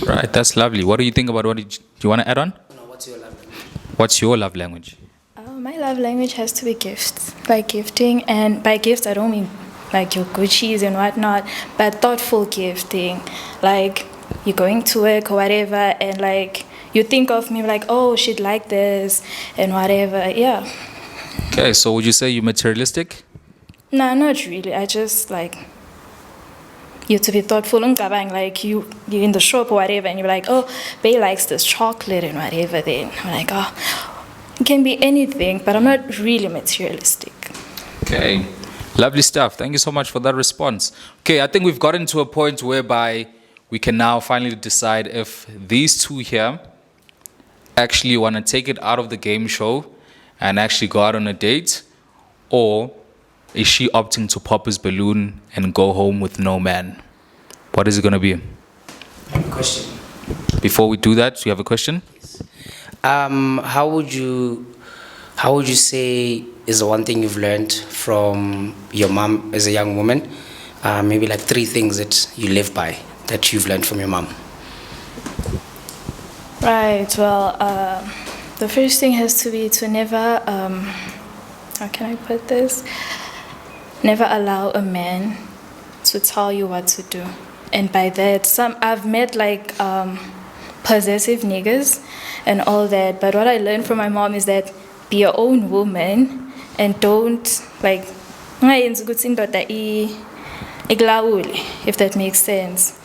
Right, that's lovely. What do you think about do you want to add on? No, what's your love language? What's your love language? My love language has to be gifts. Like gifting, and by gifts I don't mean like your Gucci's and whatnot, but thoughtful gifting. Like you're going to work or whatever, and like you think of me like, oh, she'd like this and whatever. Yeah. Okay, so would you say you're materialistic? No, not really. I just like you to be thoughtful. Like you're in the shop or whatever, and you're like, oh, Bay likes this chocolate and whatever. Then I'm like, oh, it can be anything, but I'm not really materialistic. Okay, lovely stuff. Thank you so much for that response. Okay, I think we've gotten to a point whereby we can now finally decide if these two here actually want to take it out of the game show and actually go out on a date, or is she opting to pop his balloon and go home with no man? What is it going to be? I have a question. Before we do that, do you have a question? How would you say is the one thing you've learned from your mom as a young woman? Maybe like 3 things that you live by that you've learned from your mom. Right. Well, the first thing has to be to never. How can I put this? Never allow a man to tell you what to do. And by that, I've met like possessive niggas and all that. But what I learned from my mom is that be your own woman and don't like, if that makes sense.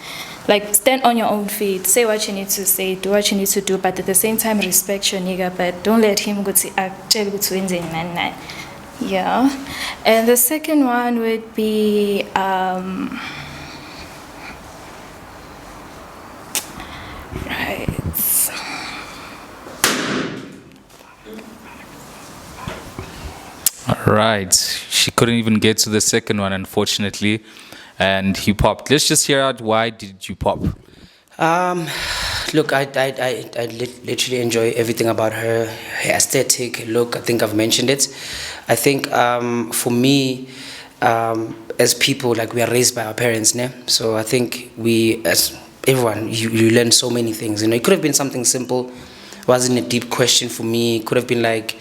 Like stand on your own feet, say what you need to say, do what you need to do, but at the same time respect your nigga, but don't let him go to yeah. And the second one would be right. All right. She couldn't even get to the second one, unfortunately, and he popped. Let's just hear out why did you pop? Look, I literally enjoy everything about her aesthetic look. I think I've mentioned it. I think for me, as people, like we are raised by our parents, né? So I think we, as everyone, you learn so many things. You know, it could have been something simple. It wasn't a deep question for me. It could have been like,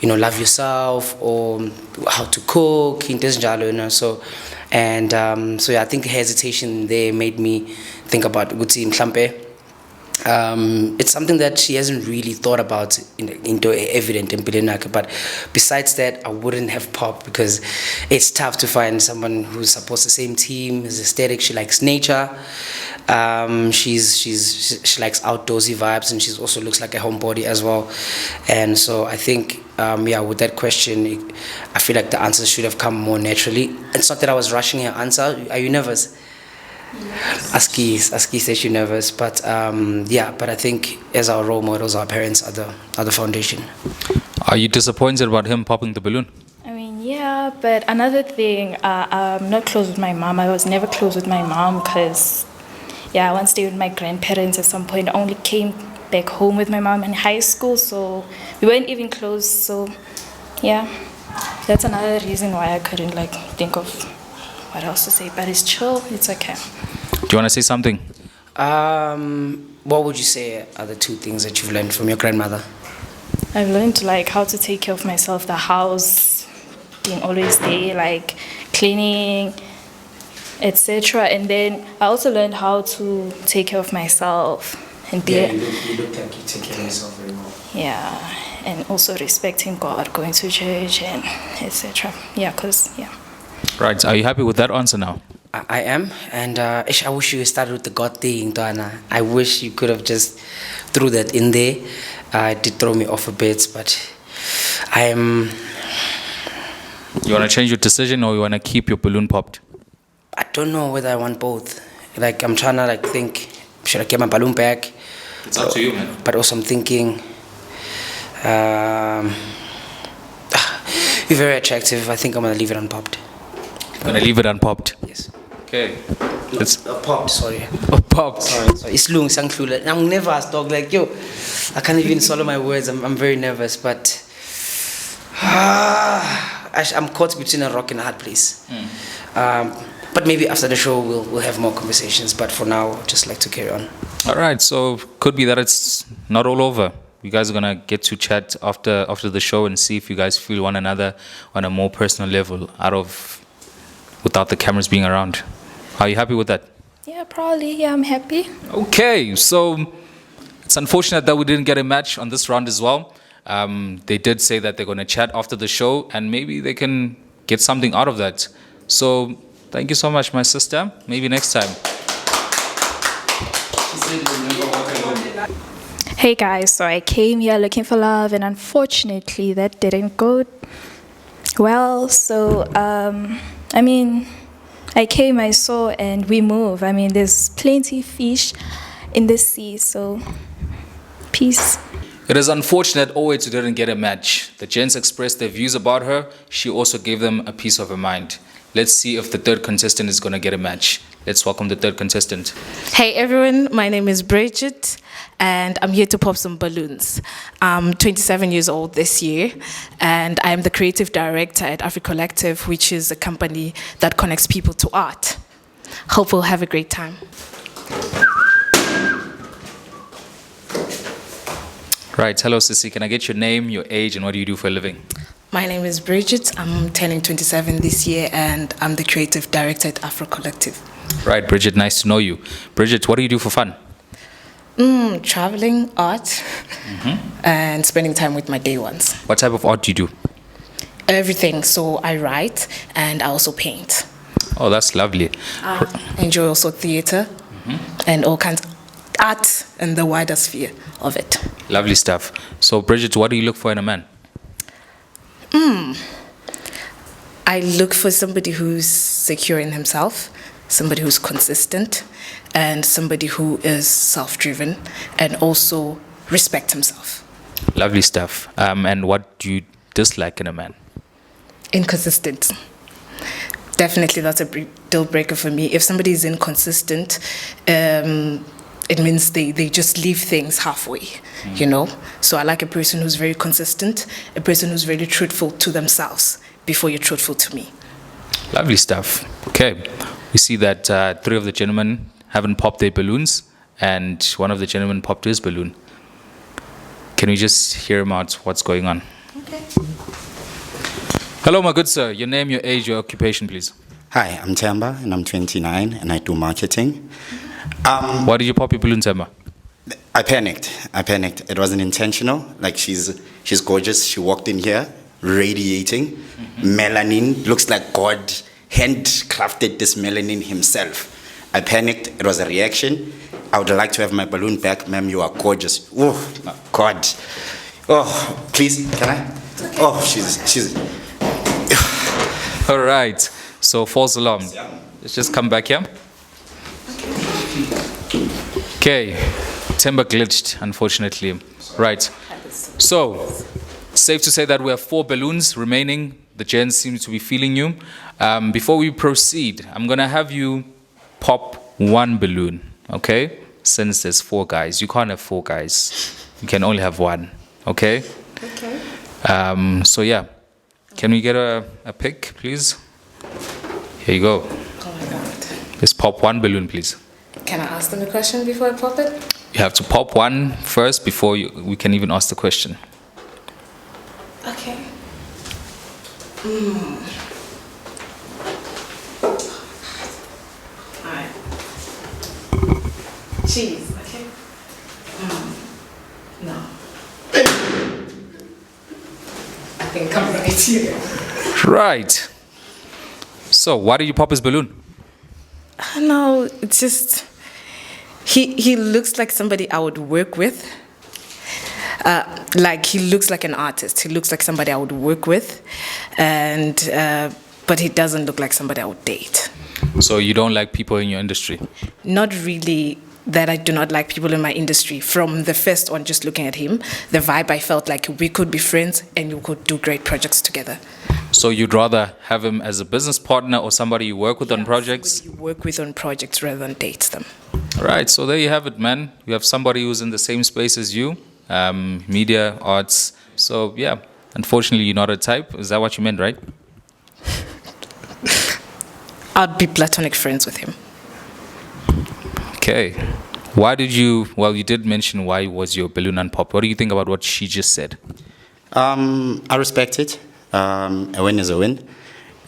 you know, love yourself or how to cook, you know. So, and so yeah, I think the hesitation there made me think about Guti Mhlampe. it's something that she hasn't really thought about into evident in Pilenaka. But besides that, I wouldn't have popped because it's tough to find someone who supports the same team, is aesthetic. She likes nature. She likes outdoorsy vibes, and she also looks like a homebody as well. And so I think, with that question, I feel like the answer should have come more naturally. It's not that I was rushing her answer. Are you nervous? Aski says she's nervous, but but I think as our role models, our parents are the foundation. Are you disappointed about him popping the balloon? I mean, yeah, but another thing, I'm not close with my mom. I was never close with my mom because, I once stayed with my grandparents at some point. I only came back home with my mom in high school, so we weren't even close. So, that's another reason why I couldn't think of what else to say. But it's chill. It's okay. Do you want to say something? What would you say are the two things that you've learned from your grandmother? I've learned how to take care of myself, the house, being always there, cleaning, etc. And then I also learned how to take care of myself and be. Yeah, you look like you take care of yourself very well. Yeah, and also respecting God, going to church, and etc. Right. Are you happy with that answer now? I am, and I wish you started with the God thing, Dana. I wish you could have just threw that in there. It did throw me off a bit, but I am. You want to change your decision, or you want to keep your balloon popped? I don't know whether I want both. I'm trying to think, should I get my balloon back? It's up to you, man. But also I'm thinking, you're very attractive. I think I'm gonna leave it unpopped. Gonna leave it unpopped? Yes. Okay. It's popped, sorry. popped. Sorry. It's long, I'm nervous, dog. I can't even swallow my words. I'm very nervous, but I'm caught between a rock and a hard place. But maybe after the show we'll have more conversations. But for now, I'd just like to carry on. All right. So could be that it's not all over. You guys are gonna get to chat after the show and see if you guys feel one another on a more personal level without the cameras being around. Are you happy with that? Yeah, probably. Yeah, I'm happy. Okay, so it's unfortunate that we didn't get a match on this round as well. They did say that they're going to chat after the show and maybe they can get something out of that. So thank you so much, my sister. Maybe next time. Hey guys, so I came here looking for love and unfortunately that didn't go well. So, I came, I saw, and we move. There's plenty of fish in the sea, so peace. It is unfortunate always didn't get a match. The gents expressed their views about her. She also gave them a piece of her mind. Let's see if the third contestant is going to get a match. Let's welcome the third contestant. Hey everyone, my name is Bridget and I'm here to pop some balloons. I'm 27 years old this year and I'm the creative director at AfriCollective, which is a company that connects people to art. Hope we'll have a great time. Right, hello Sissy, can I get your name, your age and what do you do for a living? My name is Bridget, I'm turning 27 this year and I'm the creative director at AfriCollective. Right, Bridget, nice to know you. Bridget, what do you do for fun? Traveling, art, and spending time with my day ones. What type of art do you do? Everything. So I write and I also paint. Oh, that's lovely. I enjoy also theater and all kinds of art in the wider sphere of it. Lovely stuff. So, Bridget, what do you look for in a man? I look for somebody who's secure in himself, somebody who's consistent, and somebody who is self-driven and also respects himself. Lovely stuff. And what do you dislike in a man? Inconsistent. Definitely, that's a deal breaker for me. If somebody is inconsistent, it means they just leave things halfway, you know? So I like a person who's very consistent, a person who's very truthful to themselves before you're truthful to me. Lovely stuff. Okay. We see that 3 of the gentlemen haven't popped their balloons and one of the gentlemen popped his balloon. Can we just hear him out what's going on? Okay. Hello, my good sir. Your name, your age, your occupation, please. Hi, I'm Temba and I'm 29 and I do marketing. Why did you pop your balloon, Temba? I panicked. It wasn't intentional. Like she's gorgeous. She walked in here radiating melanin. Looks like God handcrafted this melanin himself. I panicked. It was a reaction. I would like to have my balloon back, ma'am. You are gorgeous. Oh my God. Oh, please, can I? Okay. Oh, she's. All right. So false alarm. Let's just come back here. Okay. Timber glitched, unfortunately. Right. So, safe to say that we have 4 balloons remaining. The gents seem to be feeling you. Before we proceed, I'm going to have you pop 1 balloon, okay? Since there's 4 guys. You can't have 4 guys. You can only have 1, okay? Okay. So, yeah. Can we get a pick, please? Here you go. Oh my God. Just pop 1 balloon, please. Can I ask them a question before I pop it? You have to pop 1 first before we can even ask the question. Okay. Alright. Cheese, okay? No. I think I'm right here. Right. So, why did you pop his balloon? No, it's just he looks like somebody I would work with. Like he looks like an artist. He looks like somebody I would work with, and but he doesn't look like somebody I would date. So you don't like people in your industry? Not really that I do not like people in my industry. From the first on, just looking at him, the vibe I felt like we could be friends and we could do great projects together. So you'd rather have him as a business partner or somebody you work with on projects? You work with on projects rather than date them. All right, so there you have it, man. You have somebody who's in the same space as you, media, arts. So yeah, unfortunately you're not a type. Is that what you meant, right? I'd be platonic friends with him. Okay. Why did you, well, you did mention why was your balloon unpopped. What do you think about what she just said? I respect it. A win is a win.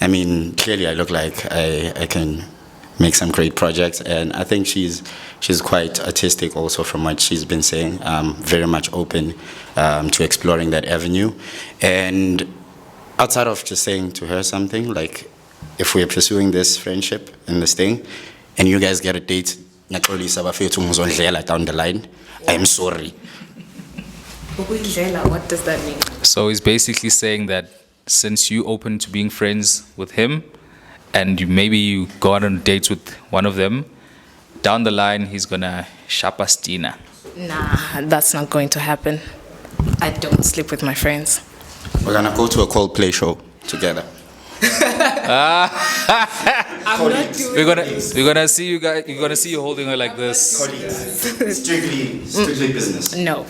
I mean, clearly I look like I can make some great projects, and I think she's quite artistic also from what she's been saying. Very much open to exploring that avenue. And outside of just saying to her something, like if we're pursuing this friendship and this thing, and you guys get a date, down the line, I'm sorry. What does that mean? So he's basically saying that since you open to being friends with him, and maybe you go out on dates with one of them, down the line he's gonna shapa Stina. Nah, that's not going to happen. I don't sleep with my friends. We're gonna go to a Coldplay show together. I'm not doing We're gonna see you guys. You're gonna see you holding her like this. Strictly business. No.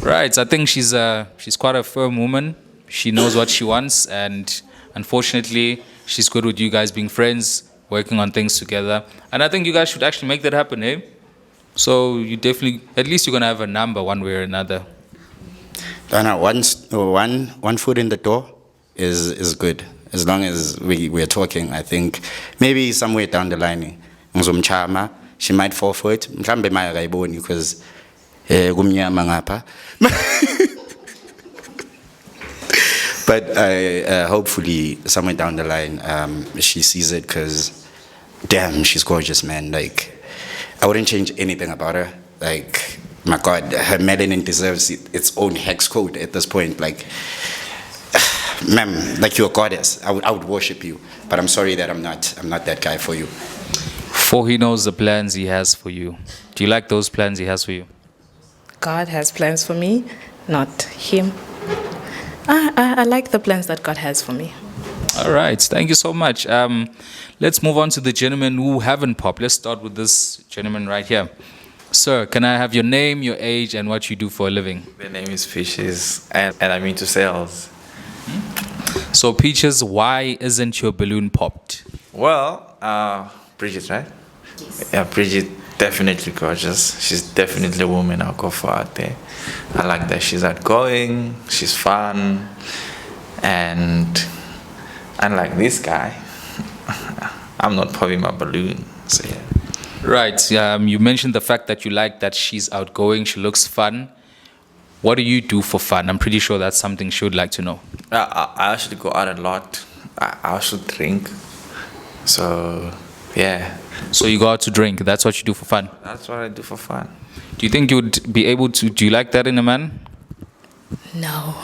Right. I think she's quite a firm woman. She knows what she wants, and unfortunately, she's good with you guys being friends, working on things together. And I think you guys should actually make that happen, eh? So you definitely, at least you're gonna have a number one way or another. Dana, one foot in the door is good. As long as we're talking, I think maybe somewhere down the line, she might fall for it. Because but hopefully somewhere down the line she sees it, because damn, she's gorgeous, man. Like, I wouldn't change anything about her. Like, my God, her melanin deserves its own hex code at this point. Like, ma'am, like, you're a goddess. I would worship you, but I'm sorry that I'm not that guy for you. For he knows the plans he has for you. Do you like those plans he has for you? God has plans for me, not him. I like the plans that God has for me. All right, thank you so much. Let's move on to the gentlemen who haven't popped. Let's start with this gentleman right here. Sir, can I have your name, your age, and what you do for a living? My name is Peaches, and I'm into sales. So, Peaches, why isn't your balloon popped? Well, Bridget, right? Yes. Yeah, Bridget, definitely gorgeous. She's definitely a woman I'll go for out there. I like that she's outgoing, she's fun, and unlike this guy, I'm not popping my balloon. So yeah. Right. You mentioned the fact that you like that she's outgoing, she looks fun. What do you do for fun? I'm pretty sure that's something she would like to know. I actually go out a lot. I also drink. So, yeah, So you go out to drink, that's what you do for fun. that's what I do for fun. Do you think you would be able to, do you like that in a man? No.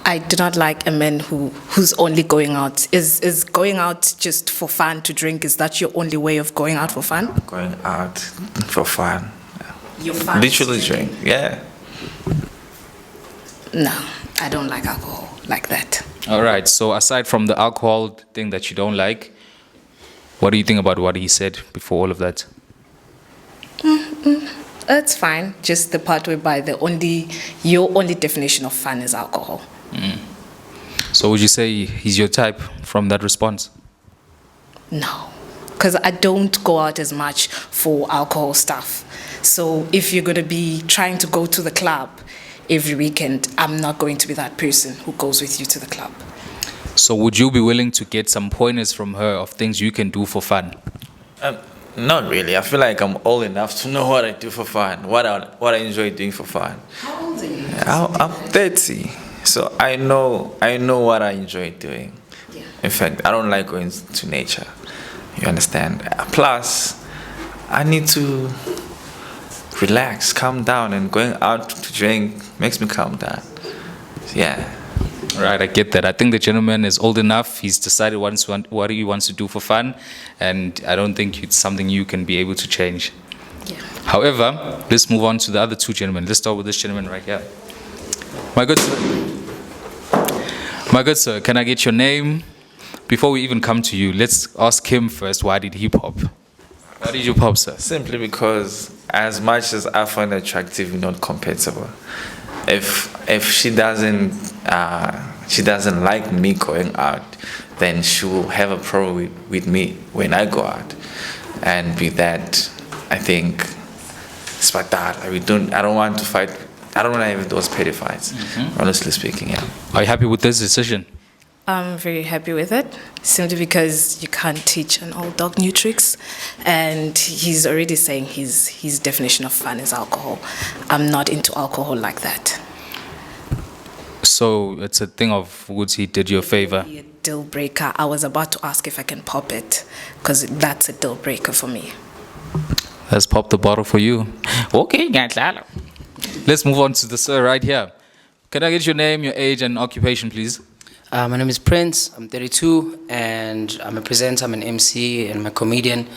I do not like a man who's only going out. Is going out just for fun to drink? Is that your only way of going out for fun? Going out for fun. Your fun. Literally drink, yeah. No, I don't like alcohol like that. All right, so aside from the alcohol thing that you don't like, what do you think about what he said before all of that? It's fine. Just the part whereby your only definition of fun is alcohol. So would you say he's your type from that response? No, because I don't go out as much for alcohol stuff. So if you're going to be trying to go to the club every weekend, I'm not going to be that person who goes with you to the club. So would you be willing to get some pointers from her of things you can do for fun? Not really. I feel like I'm old enough to know what I do for fun, what I enjoy doing for fun. How old are you? I'm 30, so I know what I enjoy doing. Yeah. In fact, I don't like going to nature. You understand? Plus, I need to relax, calm down, and going out to drink makes me calm down. Yeah. Right, I get that. I think the gentleman is old enough. He's decided what he wants to do for fun, and I don't think it's something you can be able to change. Yeah. However, let's move on to the other two gentlemen. Let's start with this gentleman right here. My good sir, can I get your name? Before we even come to you, let's ask him first, why did he pop? Why did you pop, sir? Simply because as much as I find her attractive, we're not compatible. If she doesn't like me going out, then she will have a problem with me when I go out. And with that, I think it's like that. I don't want to fight. I don't want to have those petty fights. Honestly speaking, yeah. Are you happy with this decision? I'm very happy with it, simply because you can't teach an old dog new tricks. And he's already saying his definition of fun is alcohol. I'm not into alcohol like that. So it's a thing of Woodsy did you a favor. Be a deal breaker. I was about to ask if I can pop it, because that's a deal breaker for me. Let's pop the bottle for you. Okay, let's move on to the sir right here. Can I get your name, your age, and occupation, please? My name is Prince. I'm 32, and I'm a presenter. I'm an MC, and I'm a comedian.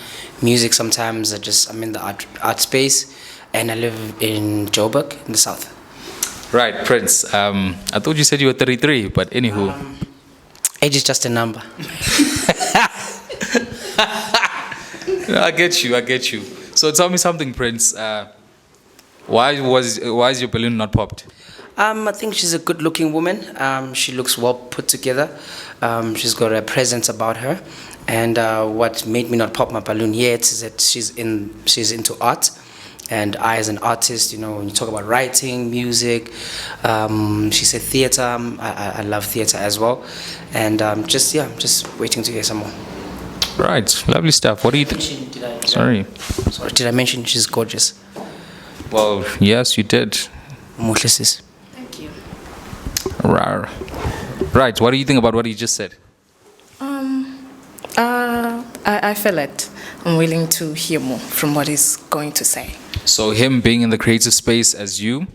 Music sometimes. I'm in the art space, and I live in Joburg in the south. Right, Prince. I thought you said you were 33, but anywho. Age is just a number. I get you. So tell me something, Prince. Why is your balloon not popped? I think she's a good-looking woman. She looks well put together. She's got a presence about her. And what made me not pop my balloon yet is that she's into art. And I, as an artist, when you talk about writing, music, she said theater. I love theater as well. And I'm just waiting to hear some more. Right, lovely stuff. What do you think? Sorry, did I mention she's gorgeous? Well, yes, you did. Muhlesis. Thank you. Rar. Right, what do you think about what he just said? I feel it. I'm willing to hear more from what he's going to say. So him being in the creative space as you,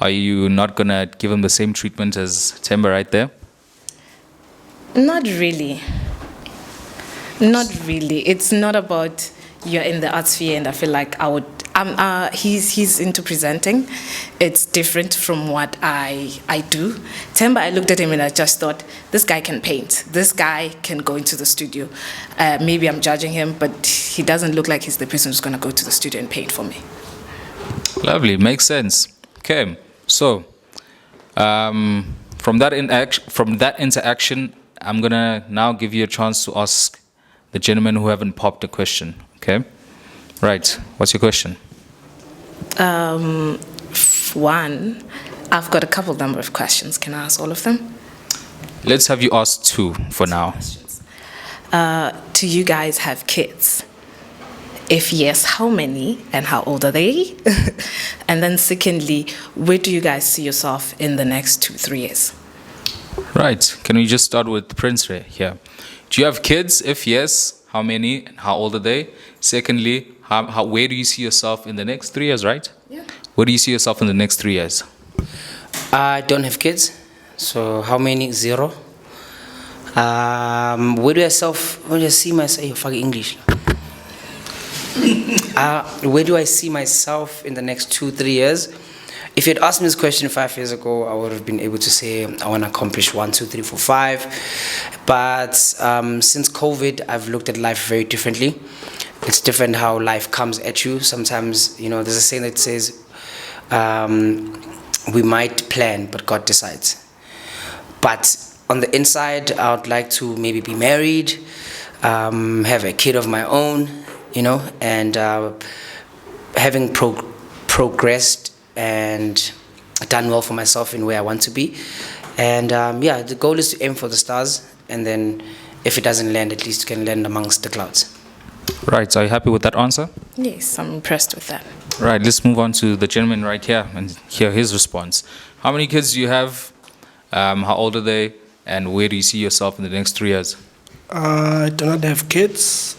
are you not going to give him the same treatment as Temba right there? Not really. Not really. It's not about you're in the art sphere and I feel like he's into presenting. It's different from what I do. Temba, I looked at him and I just thought, this guy can paint. This guy can go into the studio. Maybe I'm judging him, but he doesn't look like he's the person who's going to go to the studio and paint for me. Lovely, makes sense. Okay, so from that interaction, I'm going to now give you a chance to ask the gentlemen who haven't popped a question, okay? Right, what's your question? One, I've got a number of questions. Can I ask all of them? Let's have you ask two for now. Do you guys have kids? If yes, how many and how old are they? And then secondly, where do you guys see yourself in the next 2-3 years? Right. Can we just start with Prince Ray here? Do you have kids? If yes, how many and how old are they? Secondly, where do you see yourself in the next 3 years, right? Yeah. Where do you see yourself in the next 3 years? I don't have kids, so how many? 0. Where do I see myself? You fucking English. Where do I see myself in the next 2-3 years? If you'd asked me this question 5 years ago, I would have been able to say I want to accomplish 1, 2, 3, 4, 5. But since COVID, I've looked at life very differently. It's different how life comes at you. Sometimes, there's a saying that says, we might plan, but God decides. But on the inside, I would like to maybe be married, have a kid of my own, and having progressed and done well for myself in where I want to be. And the goal is to aim for the stars, and then if it doesn't land, at least you can land amongst the clouds. Right. Are you happy with that answer? Yes, I'm impressed with that. Right. Let's move on to the gentleman right here and hear his response. How many kids do you have? How old are they? And where do you see yourself in the next 3 years? I do not have kids,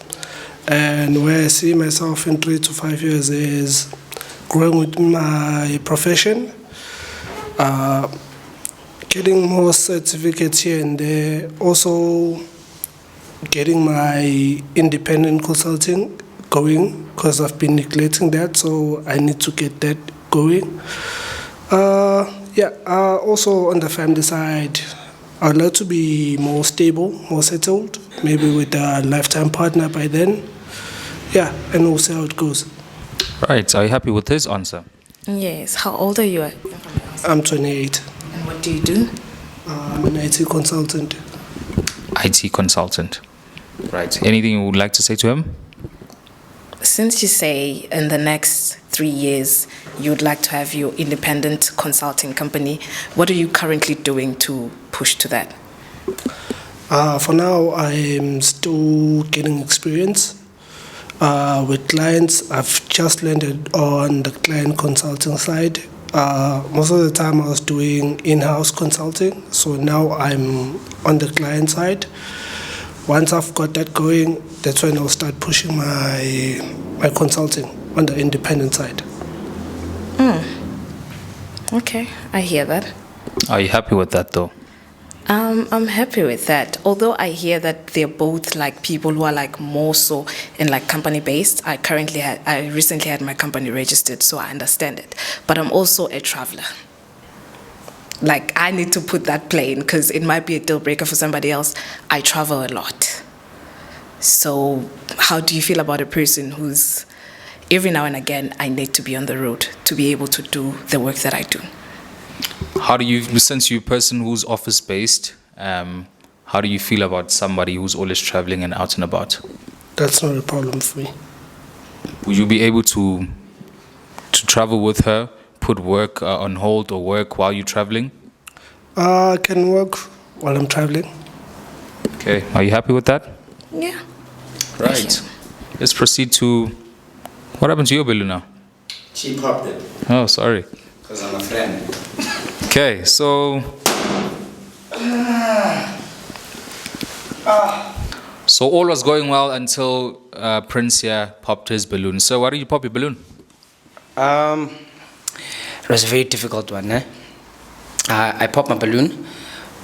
and where I see myself in 3 to 5 years is growing with my profession, getting more certificates here and there, also getting my independent consulting going, because I've been neglecting that, so I need to get that going. Also on the family side, I'd like to be more stable, more settled, maybe with a lifetime partner by then. Yeah, and we'll see how it goes. Right. Are you happy with his answer? Yes. How old are you? I'm 28. And what do you do? I'm an IT consultant. IT consultant. Right. Anything you would like to say to him? Since you say in the next 3 years you would like to have your independent consulting company, what are you currently doing to push to that? For now, I'm still getting experience with clients. I've just landed on the client consulting side. Most of the time I was doing in-house consulting, so now I'm on the client side. Once I've got that going, that's when I'll start pushing my consulting on the independent side. Okay, I hear that. Are you happy with that though? I'm happy with that. Although I hear that they're both like people who are like more so in like company based. I recently had my company registered, so I understand it. But I'm also a traveler. Like I need to put that plain because it might be a deal breaker for somebody else. I travel a lot. So how do you feel about a person who's every now and again I need to be on the road to be able to do the work that I do? How do you, since you're a person who's office-based, how do you feel about somebody who's always traveling and out and about? That's not a problem for me. Would you be able to travel with her, put work on hold or work while you're traveling? I can work while I'm traveling. Okay, are you happy with that? Yeah. Right. Let's proceed to, what happened to your balloon now? She popped it. Oh, sorry. Because I'm a friend. Okay, so all was going well until Prince here popped his balloon. So why did you pop your balloon? It was a very difficult one. I popped my balloon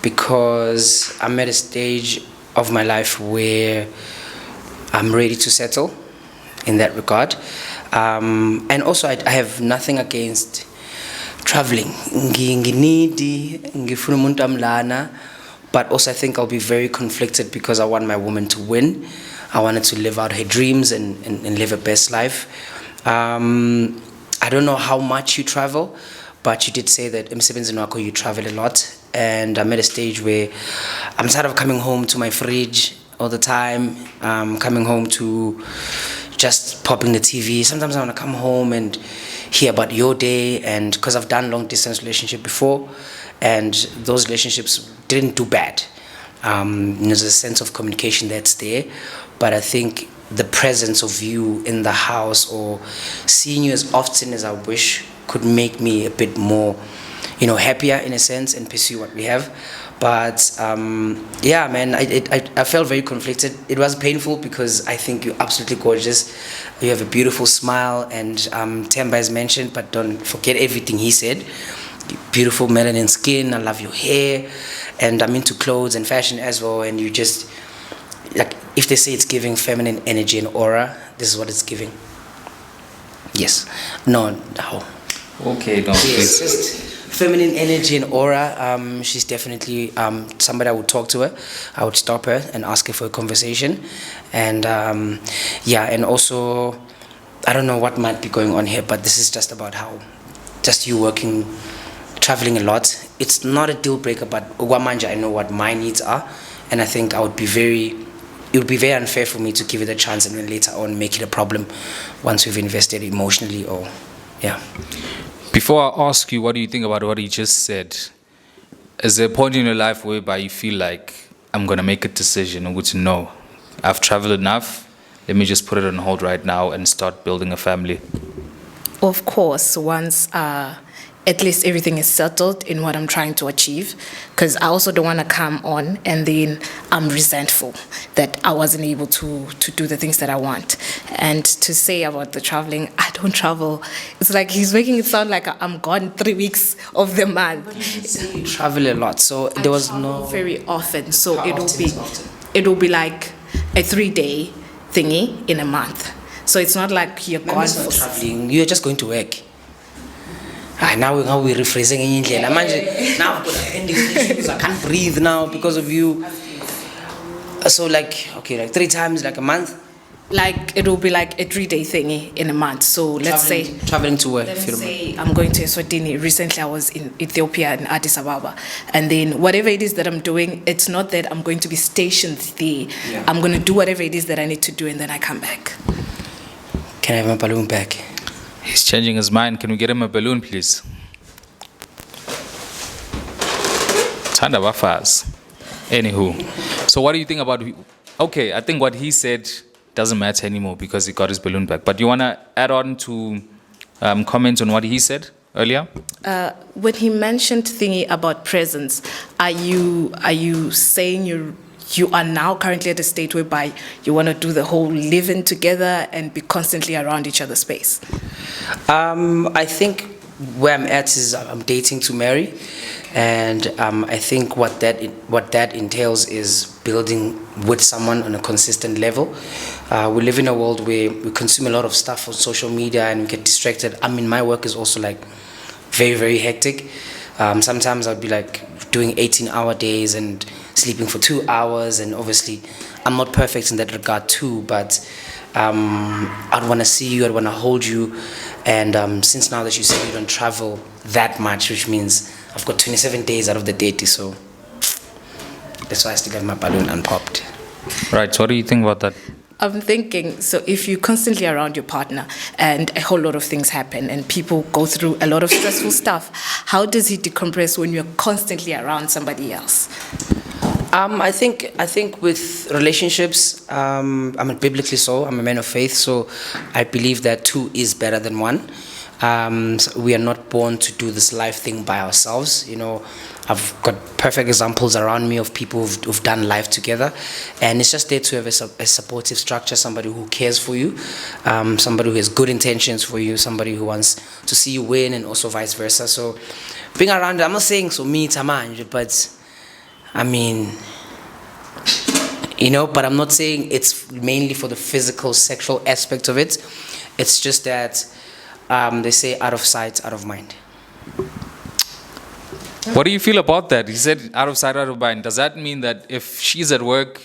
because I'm at a stage of my life where I'm ready to settle in that regard. And also I have nothing against traveling, but also I think I'll be very conflicted because I want my woman to win. I want her to live out her dreams and live her best life. I don't know how much you travel, but you did say that you travel a lot, and I'm at a stage where I'm tired of coming home to my fridge all the time, coming home to just popping the TV. Sometimes I want to come home and hear about your day, and because I've done long distance relationship before, and those relationships didn't do bad. There's a sense of communication that's there, but I think the presence of you in the house or seeing you as often as I wish could make me a bit more, happier in a sense and pursue what we have. But yeah, man, I felt very conflicted. It was painful because I think you're absolutely gorgeous. You have a beautiful smile, and Temba has mentioned, but don't forget everything he said. Beautiful melanin skin, I love your hair, and I'm into clothes and fashion as well. And you just, like, if they say it's giving feminine energy and aura, this is what it's giving. Yes. No. Okay, no, Yes, please. just feminine energy and aura. She's definitely somebody I would talk to her. I would stop her and ask her for a conversation. And yeah, and also, I don't know what might be going on here, but this is just about how, just you working, traveling a lot. It's not a deal breaker, but Ugwamanja, I know what my needs are. And I think it would be very unfair for me to give it a chance and then later on make it a problem once we've invested emotionally or, yeah. Before I ask you, what do you think about what he just said? Is there a point in your life whereby you feel like, I'm going to make a decision, or to know, I've traveled enough, let me just put it on hold right now and start building a family? Of course, once at least everything is settled in what I'm trying to achieve, because I also don't want to come on and then I'm resentful that I wasn't able to do the things that I want. And to say about the traveling, I don't travel. It's like he's making it sound like I'm gone 3 weeks of the month. You travel a lot, so there was travel no very often. So How often is often? it'll be like a 3-day thingy in a month. So it's not like you're gone It's not for traveling. You're just going to work. Now we're rephrasing in English. Now I've got appendix issues. I can't breathe now because of you. So like 3 times like a month. Like it will be like a 3-day thingy in a month. So let's say traveling to work. Let's say I'm going to Eswatini. Recently, I was in Ethiopia and Addis Ababa. And then whatever it is that I'm doing, it's not that I'm going to be stationed there. Yeah. I'm going to do whatever it is that I need to do and then I come back. Can I have my balloon back? He's changing his mind. Can we get him a balloon, please? Tanda wafas. Anywho, so what do you think about? Okay, I think what he said doesn't matter anymore because he got his balloon back. But you want to add on to comment on what he said earlier? When he mentioned thingy about presence, are you saying you are now currently at a state whereby you want to do the whole living together and be constantly around each other's space? I think where I'm at is I'm dating to marry, and I think what that entails is building with someone on a consistent level. We live in a world where we consume a lot of stuff on social media and we get distracted. I mean, my work is also like very, very hectic. Sometimes I'd be like doing 18-hour days and sleeping for 2 hours, and obviously I'm not perfect in that regard too, but I'd want to see you, I'd want to hold you, and since now that you said you don't travel that much, which means I've got 27 days out of the 30, so that's why I still have my balloon unpopped. Right, so what do you think about that? I'm thinking, so if you're constantly around your partner and a whole lot of things happen and people go through a lot of stressful stuff, how does he decompress when you're constantly around somebody else? I think with relationships, I'm biblically so. I'm a man of faith, so I believe that 2 is better than 1. So we are not born to do this life thing by ourselves. You know, I've got perfect examples around me of people who've done life together, and it's just there to have a supportive structure, somebody who cares for you, somebody who has good intentions for you, somebody who wants to see you win, and also vice versa. So being around, I'm not saying so me Tamanje, but I mean, but I'm not saying it's mainly for the physical, sexual aspect of it. It's just that they say out of sight, out of mind. What do you feel about that? He said out of sight, out of mind. Does that mean that if she's at work,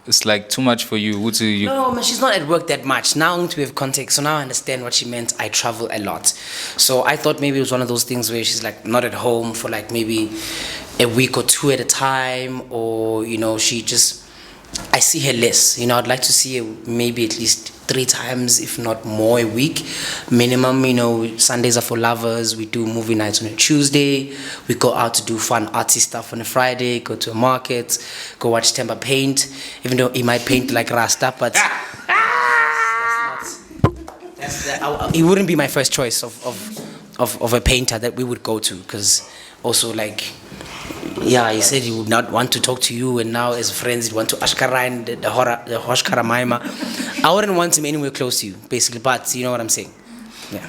it's like too much for you? No, man, she's not at work that much. Now we have context, so now I understand what she meant. I travel a lot. So I thought maybe it was one of those things where she's like not at home for like maybe a week or 2 at a time, or she just, I see her less. I'd like to see her maybe at least 3 times, if not more, a week minimum. You know, Sundays are for lovers. We do movie nights on a Tuesday. We go out to do fun artsy stuff on a Friday. Go to a market. Go watch Temba paint. Even though he might paint like Rasta, but he wouldn't be my first choice of a painter that we would go to, because also like. Yeah, he said he would not want to talk to you, and now as friends he'd want to Ashkara and the Hoshkara Maima. I wouldn't want him anywhere close to you, basically, but you know what I'm saying. Yeah.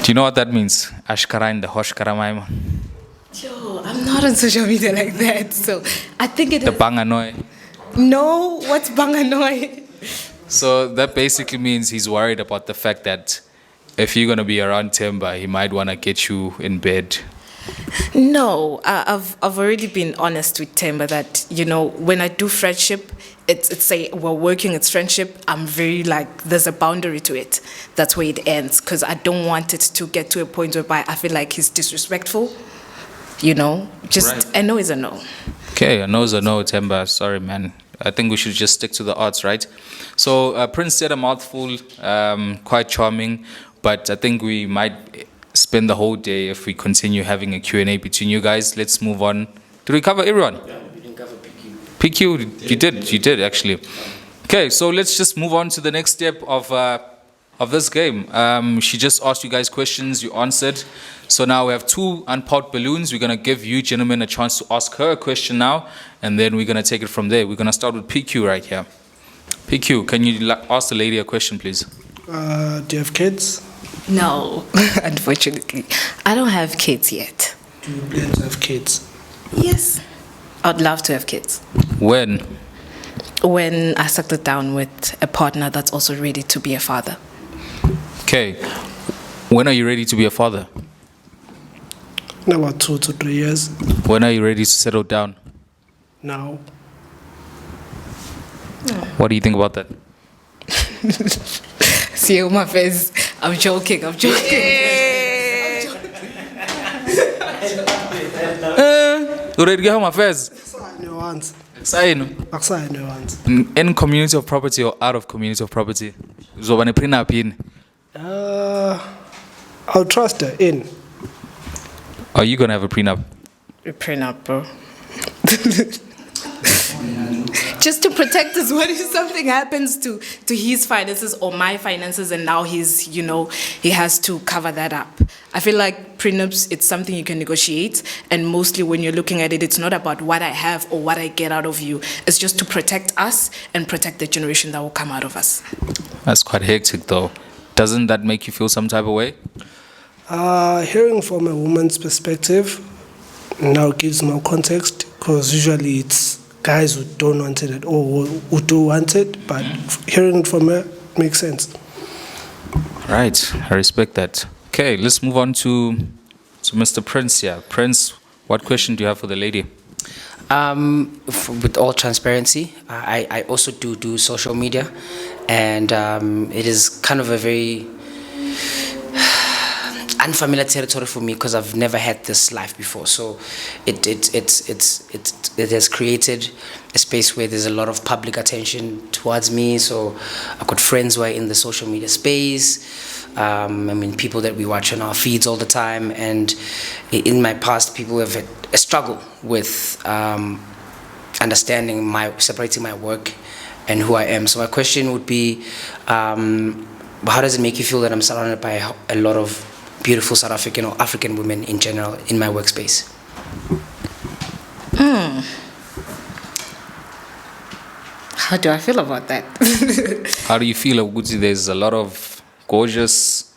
Do you know what that means? Ashkara and the Hoshkara Maima. Yo, I'm not on social media like that, so I think it The is. Banganoi. No, what's Banganoi? So that basically means he's worried about the fact that if you're gonna be around Temba, he might wanna get you in bed. No, I've already been honest with Temba that, you know, when I do friendship, it's say we're working, it's friendship, I'm very like, there's a boundary to it. That's where it ends, because I don't want it to get to a point whereby I feel like he's disrespectful, you know, just Right. a no is a no. Okay, a no is a no, Temba. Sorry, man. I think we should just stick to the arts, right? So Prince said a mouthful, quite charming, but I think we might spend the whole day if we continue having a Q&A between you guys. Let's move on. Did we cover everyone? Yeah, we didn't cover PQ. PQ, you did actually. Okay, so let's just move on to the next step of this game. She just asked you guys questions, you answered. So now we have 2 unpopped balloons. We're gonna give you gentlemen a chance to ask her a question now, and then we're gonna take it from there. We're gonna start with PQ right here. PQ, can you ask the lady a question, please? Do you have kids? No, unfortunately. I don't have kids yet. Do you plan to have kids? Yes. I'd love to have kids. When? When I settle down with a partner that's also ready to be a father. Okay. When are you ready to be a father? In about 2 to 3 years. When are you ready to settle down? Now. What do you think about that? See my face. I'm joking. You ready to get home affairs? No ones. Sign. No ones. In community of property or out of community of property? Zobane prenup in. I'll trust her in. Are you gonna have a prenup? A prenup, bro. Just to protect us. What if something happens to his finances or my finances, and now he's, you know, he has to cover that up? I feel like prenups, it's something you can negotiate, and mostly when you're looking at it, it's not about what I have or what I get out of you. It's just to protect us and protect the generation that will come out of us. That's quite hectic though. Doesn't that make you feel some type of way? Hearing from a woman's perspective now gives more context, because usually it's guys who don't want it at all, who do want it, but hearing it from her makes sense. Right, I respect that. Okay, let's move on to Mr. Prince here. Prince, what question do you have for the lady? With all transparency, I also do social media, and it is kind of a very unfamiliar territory for me, because I've never had this life before. So it has created a space where there's a lot of public attention towards me. So I've got friends who are in the social media space. I mean, people that we watch on our feeds all the time. And in my past, people have had a struggle with understanding separating my work and who I am. So my question would be, how does it make you feel that I'm surrounded by a lot of beautiful South African or African women in general in my workspace? How do I feel about that? How do you feel, Oguti? There's a lot of gorgeous,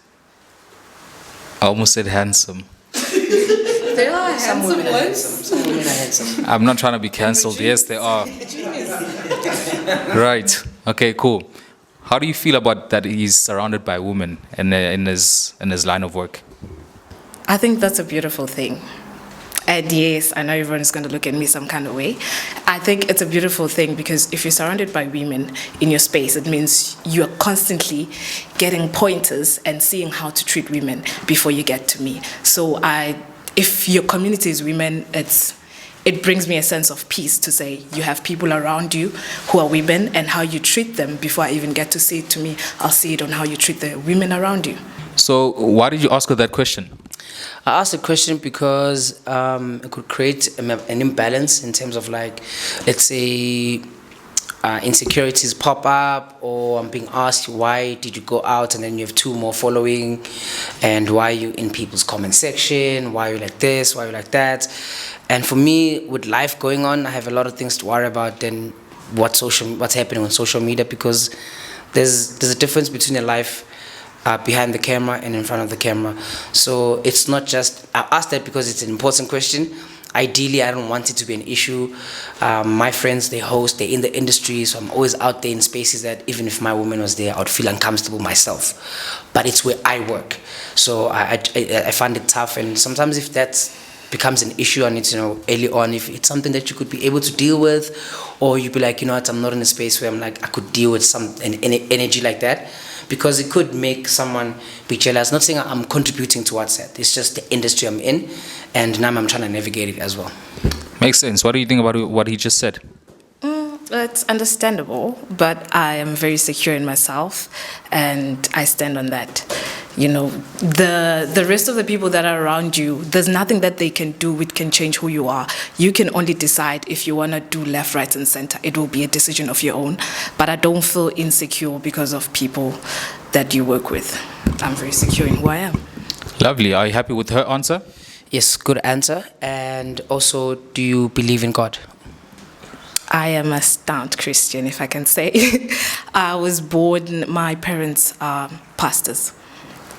I almost said handsome. There are handsome ones. Some women are handsome. I'm not trying to be cancelled. Yes, they are. Right. Okay, cool. How do you feel about that he's surrounded by women in his line of work? I think that's a beautiful thing. And yes, I know everyone's going to look at me some kind of way. I think it's a beautiful thing, because if you're surrounded by women in your space, it means you're constantly getting pointers and seeing how to treat women before you get to me. So if your community is women, it's it brings me a sense of peace to say you have people around you who are women, and how you treat them before I even get to say it to me, I'll see it on how you treat the women around you. So why did you ask her that question? I asked the question because it could create an imbalance in terms of, like, let's say, insecurities pop up, or I'm being asked, why did you go out and then you have 2 more following, and why are you in people's comment section, why are you like this, why are you like that. And for me, with life going on, I have a lot of things to worry about than what's happening on social media, because there's a difference between a life behind the camera and in front of the camera. So it's not just, I asked that because it's an important question. Ideally, I don't want it to be an issue. My friends, they host, they're in the industry, so I'm always out there in spaces that even if my woman was there, I would feel uncomfortable myself. But it's where I work. So I find it tough, and sometimes if that becomes an issue and it's, early on, if it's something that you could be able to deal with, or you'd be like, what, I'm not in a space where I'm like, I could deal with an energy like that, because it could make someone be jealous. Not saying I'm contributing towards that, it's just the industry I'm in, and now I'm trying to navigate it as well. Makes sense. What do you think about what he just said? It's understandable, but I am very secure in myself, and I stand on that. The rest of the people that are around you, there's nothing that they can do which can change who you are. You can only decide if you want to do left, right, and center. It will be a decision of your own. But I don't feel insecure because of people that you work with. I'm very secure in who I am. Lovely. Are you happy with her answer? Yes, good answer. And also, do you believe in God? I am a stout Christian, if I can say. I was born, my parents are pastors.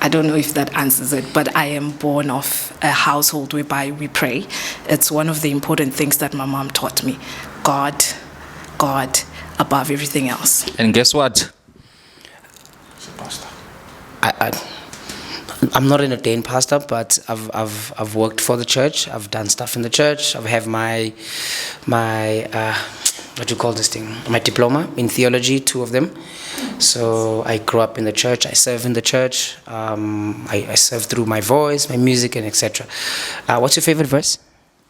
I don't know if that answers it, but I am born of a household whereby we pray. It's one of the important things that my mom taught me. God above everything else. And guess what? I'm not an ordained pastor, but I've worked for the church. I've done stuff in the church. I have my what do you call this thing? My diploma in theology, 2 of them. So I grew up in the church. I serve in the church. I serve through my voice, my music, and etc. What's your favorite verse?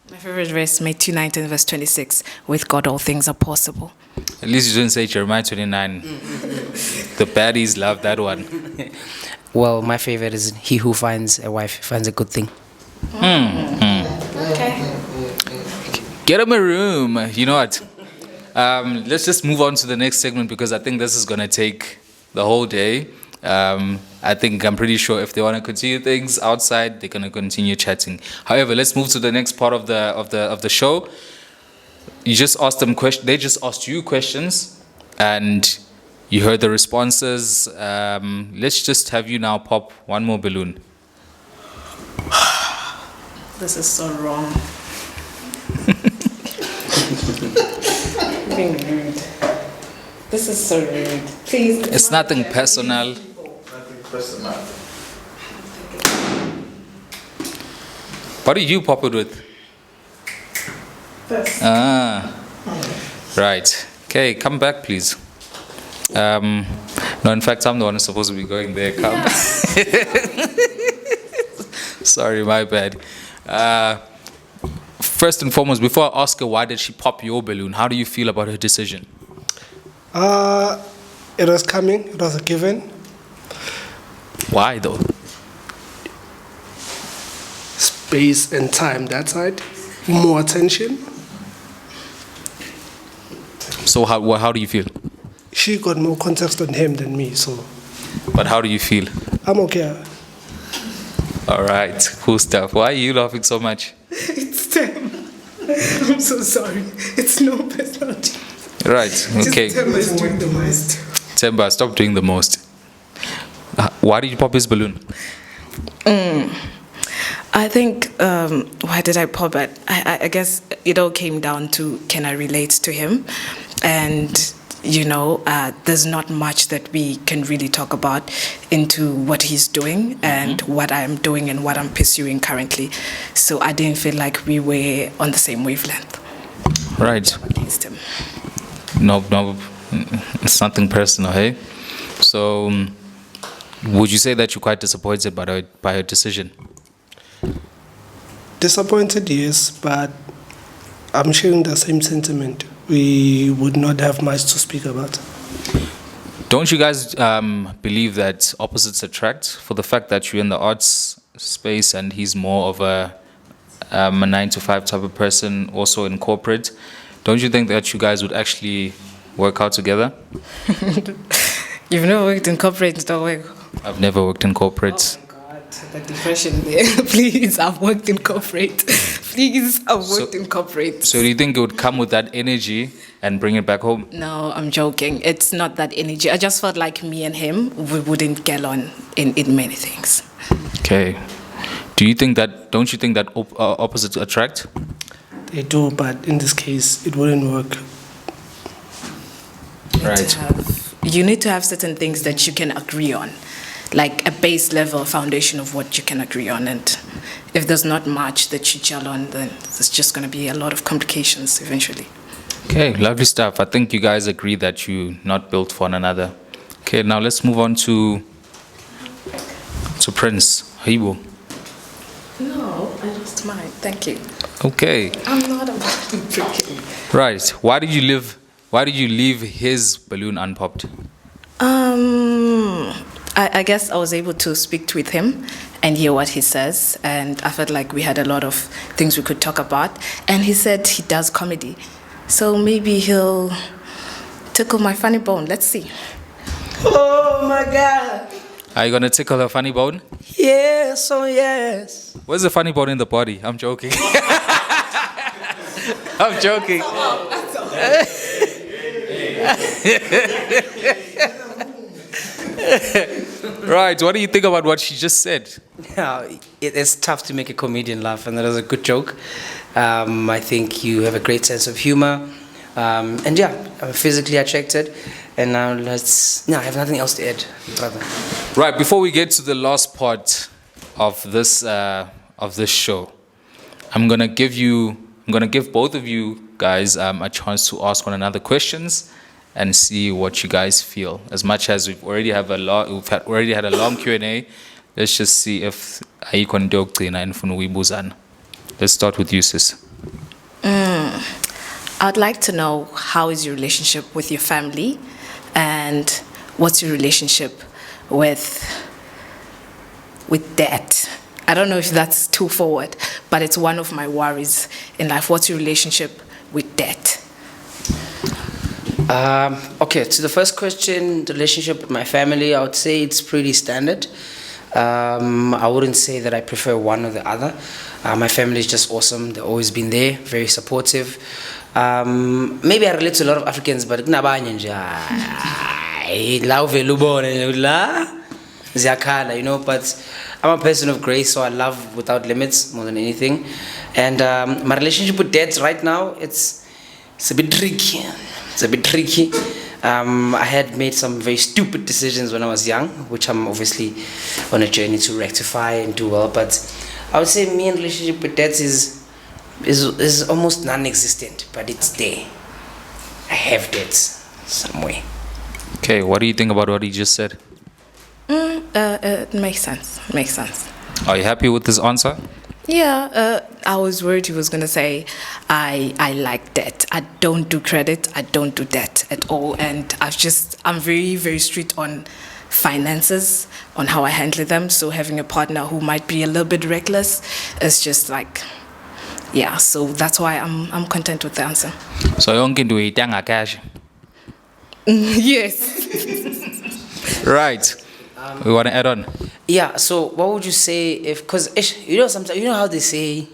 My favorite verse, Matthew 19, verse 26. With God, all things are possible. At least you didn't say Jeremiah 29. The baddies love that one. Well, my favorite is he who finds a wife finds a good thing. Okay. Get him a room. You know what? Let's just move on to the next segment, because I think this is going to take the whole day. I'm pretty sure if they want to continue things outside, they're going to continue chatting. However, let's move to the next part of the show. You just asked them questions. They just asked you questions, and you heard the responses. Let's just have you now pop one more balloon. This is so wrong. Being rude. This is so rude. Please. It's nothing personal. Nothing personal. What did you pop it with? This. Right. Okay, come back, please. No, in fact, I'm the one who's supposed to be going there. Come. Yeah. Sorry, my bad. First and foremost, before I ask her why did she pop your balloon, how do you feel about her decision? It was coming. It was a given. Why though? Space and time, that side. More attention. So how do you feel? She got more context on him than me, so. But how do you feel? I'm okay. All right, cool stuff. Why are you laughing so much? It's them. I'm so sorry. It's no personality. Right, okay. Temba is doing the most. Temba, stop doing the most. Why did you pop his balloon? I think, why did I pop it? I guess it all came down to, can I relate to him? And, there's not much that we can really talk about into what he's doing and what I'm doing and what I'm pursuing currently. So I didn't feel like we were on the same wavelength. Right. Against him. No, it's nothing personal, hey? So, would you say that you're quite disappointed by her decision? Disappointed, yes, but I'm sharing the same sentiment. We would not have much to speak about. Don't you guys believe that opposites attract? For the fact that you're in the arts space and he's more of a 9 to 5 type of person, also in corporate, don't you think that you guys would actually work out together? You've never worked in corporate, Ntobeko? I've never worked in corporate. Oh my God, that depression there. Please, I've worked in corporate. Please, I've worked in corporate. So do you think it would come with that energy and bring it back home? No, I'm joking. It's not that energy. I just felt like me and him, we wouldn't get on in many things. Okay. Don't you think that opposites attract? They do, but in this case, it wouldn't work. Right. You need to have certain things that you can agree on, like a base level foundation of what you can agree on. And if there's not much that you gel on, then there's just going to be a lot of complications eventually. Okay, lovely stuff. I think you guys agree that you're not built for one another. Okay, now let's move on to Prince Haibo. No, I lost mine. Thank you. Okay. I'm not about to break it. Right. Why did you leave his balloon unpopped? I guess I was able to speak with him and hear what he says, and I felt like we had a lot of things we could talk about. And he said he does comedy, so maybe he'll tickle my funny bone. Let's see. Oh my God. Are you gonna tickle her funny bone? Yes, oh yes. Where's the funny bone in the body? I'm joking. I'm joking. Right, what do you think about what she just said? Yeah, it's tough to make a comedian laugh, and that was a good joke. I think you have a great sense of humor. And yeah, I'm physically attracted. And now I have nothing else to add, brother. Right, before we get to the last part of this show, I'm gonna give both of you guys a chance to ask one another questions and see what you guys feel. As much as we've already had a long Q&A, let's just see if ayikho into yokugcina endifuna ukuyibuzana. Let's start with you, sis. I'd like to know, how is your relationship with your family, and what's your relationship with debt? I don't know if that's too forward, but it's one of my worries in life. What's your relationship with debt? Okay, to the first question, the relationship with my family, I would say it's pretty standard. I wouldn't say that I prefer one or the other. My family is just awesome. They've always been there, very supportive. Maybe I relate to a lot of Africans, but you know, but I'm a person of grace, so I love without limits more than anything. And my relationship with debt right now, it's a bit tricky. I had made some very stupid decisions when I was young, which I'm obviously on a journey to rectify and do well. But I would say me and relationship with debt is almost non-existent, but it's there. I have debts somewhere. Okay, what do you think about what he just said? It makes sense. Makes sense. Are you happy with this answer? Yeah, I was worried he was going to say, I like debt. I don't do credit. I don't do debt at all. And I'm very, very strict on finances, on how I handle them. So having a partner who might be a little bit reckless is just like, yeah. So that's why I'm content with the answer. So you can do it cash. Yes. Right. We want to add on. Yeah, so what would you say if, because sometimes, you know how they say,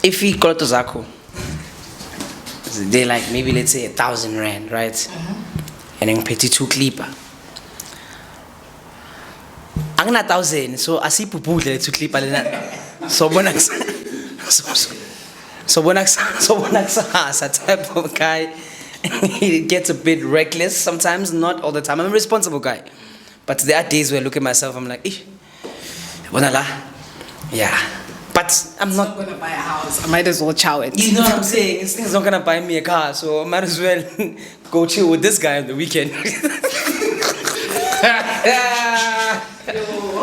if we call it Zako, they like maybe let's say 1,000 rand, right? Mm-hmm. And then pay 2 clipper. I'm not 1,000, so I see pupu le 2 clipper le na. So bonax, so bonax, a type of guy. He gets a bit reckless sometimes, not all the time. I'm a responsible guy. But there are days where I look at myself, I'm like, yeah. But I'm not going to buy a house. I might as well chow it. You know what I'm saying? This thing's not going to buy me a car, so I might as well go chill with this guy on the weekend.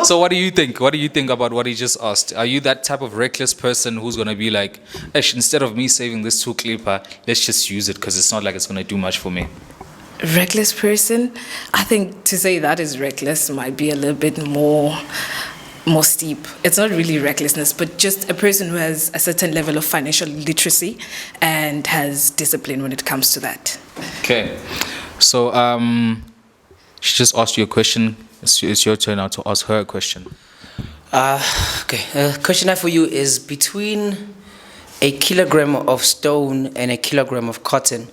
So what do you think? What do you think about what he just asked? Are you that type of reckless person who's going to be like, "Eish, instead of me saving this 2 clipper, let's just use it because it's not like it's going to do much for me"? Reckless person? I think to say that is reckless might be a little bit more steep. It's not really recklessness, but just a person who has a certain level of financial literacy and has discipline when it comes to that. Okay. So she just asked you a question. It's your turn now to ask her a question. Okay. Question I have for you is between a kilogram of stone and a kilogram of cotton,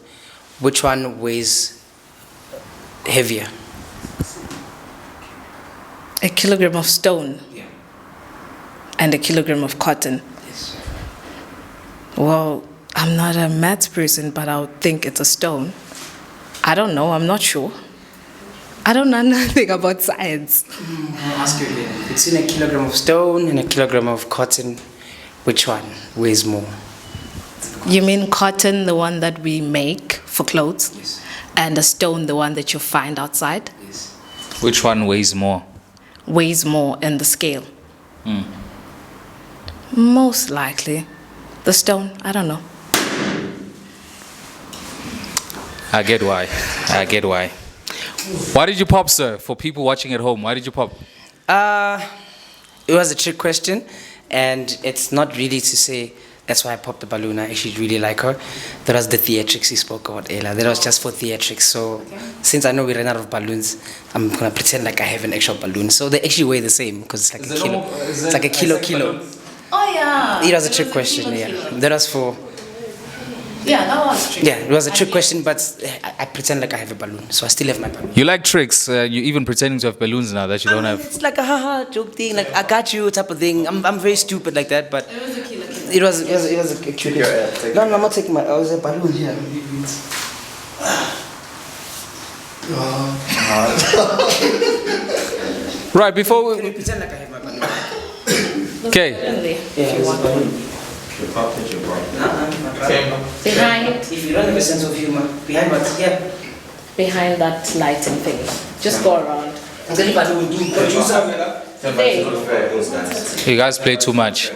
which one weighs heavier? A kilogram of stone and a kilogram of cotton. Yes. Well, I'm not a maths person, but I would think it's a stone. I don't know. I'm not sure. I don't know nothing about science. I'll ask you again. Between a kilogram of stone and a kilogram of cotton, which one weighs more? You mean cotton, the one that we make for clothes? Yes. And a stone, the one that you find outside? Yes. Which one weighs more? Weighs more in the scale? Most likely. The stone, I don't know. I get why. I get why. Why did you pop, sir? For people watching at home, why did you pop? It was a trick question, and it's not really to say that's why I popped the balloon. I actually really like her. That was the theatrics he spoke about earlier. That was just for theatrics. So since I know we ran out of balloons, I'm gonna pretend like I have an actual balloon. So they actually weigh the same because it's like a kilo. It's like a kilo. Oh, yeah. It was a trick question. Yeah, that was for. Yeah, that was tricky. Yeah, it was a trick question, but I pretend like I have a balloon, so I still have my balloon. You like tricks. You even pretending to have balloons now that you don't have. It's like a haha joke thing, like I got you type of thing. I'm very stupid like that, but It was a killer. it was a cute. No, I'm not taking my. I was a balloon here. Right, before Can you we. pretend like I have my balloon? Okay. Yeah, it's a balloon. Behind, If you don't have a sense of humor, behind what? Yeah. behind that lighting thing. Just go around. I'm going to do producer. There. You guys play too much.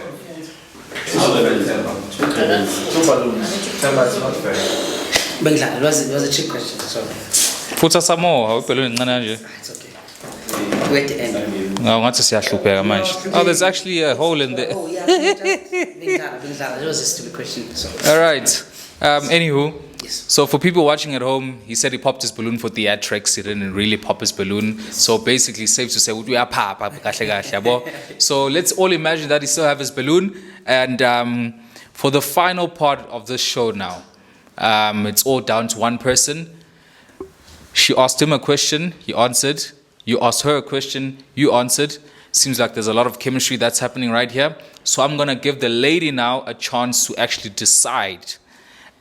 Bengla, it was a trick question. Sorry. Futha some more. Awukho balloon encane nje. It's okay. We're at the end. Ngathi siyahlupheka manje. Oh, there's actually a hole in there. Oh yeah. Bengla, it was a stupid question. Sorry. All right. Anywho, Yes. so for people watching at home, he said he popped his balloon for theatrics. He didn't really pop his balloon. So basically, safe to say, we are pop. So let's all imagine that he still have his balloon. And for the final part of this show now, it's all down to one person. She asked him a question, he answered. You asked her a question, you answered. Seems like there's a lot of chemistry that's happening right here. So I'm gonna give the lady now a chance to actually decide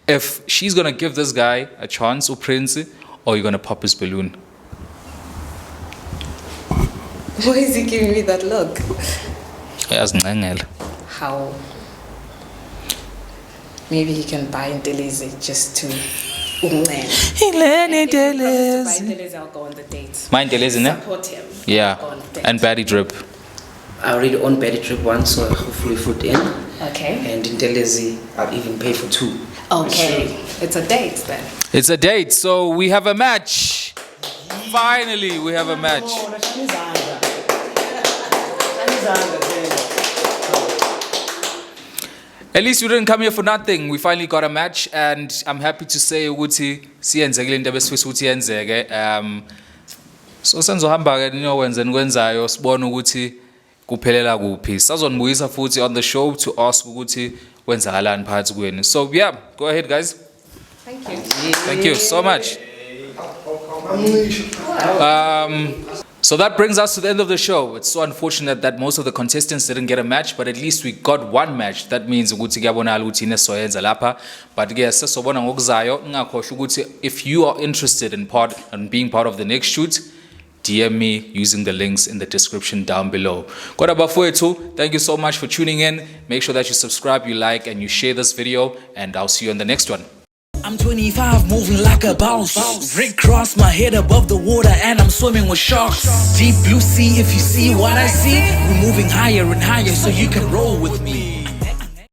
if she's gonna give this guy a chance, Prince, or you're gonna pop his balloon. Why is he giving me that look? How? Maybe he can buy Ntelezi just to. I'll go on the date. Mind isn't it? Support him. Yeah. On date. And Batty Drip. I already own Betty Trip 1, so hopefully foot in. Okay. And in Telezi, I'll even pay for 2. Okay. It's a date then. It's a date, so we have a match. Finally, we have a match. At least you didn't come here for nothing. We finally got a match, and I'm happy to say ukuthi siyenzekile into ebesifisa ukuthi yenzeke. So senzohamba ke niyokwenza nikwenzayo sibone ukuthi kuphelela kuphi. Sazonibuyisa futhi on the show to ask ukuthi kwenzakalani phakathi kwenu. So yeah, go ahead guys. Thank you. Thank you so much. So that brings us to the end of the show. It's so unfortunate that most of the contestants didn't get a match, but at least we got one match. That means ukuthi kuyabonakala ukuthi inesoyenza lapha. But ke sesobona ngokuzayo ngakhohle ukuthi if you are interested in being part of the next shoot, DM me using the links in the description down below. Kodwa bafowethu, thank you so much for tuning in. Make sure that you subscribe, you like, and you share this video, and I'll see you on the next one. I'm 25, moving like a bounce. Rick cross my head above the water, and I'm swimming with sharks. Deep blue sea, if you see what I see, we're moving higher and higher, so you can roll with me.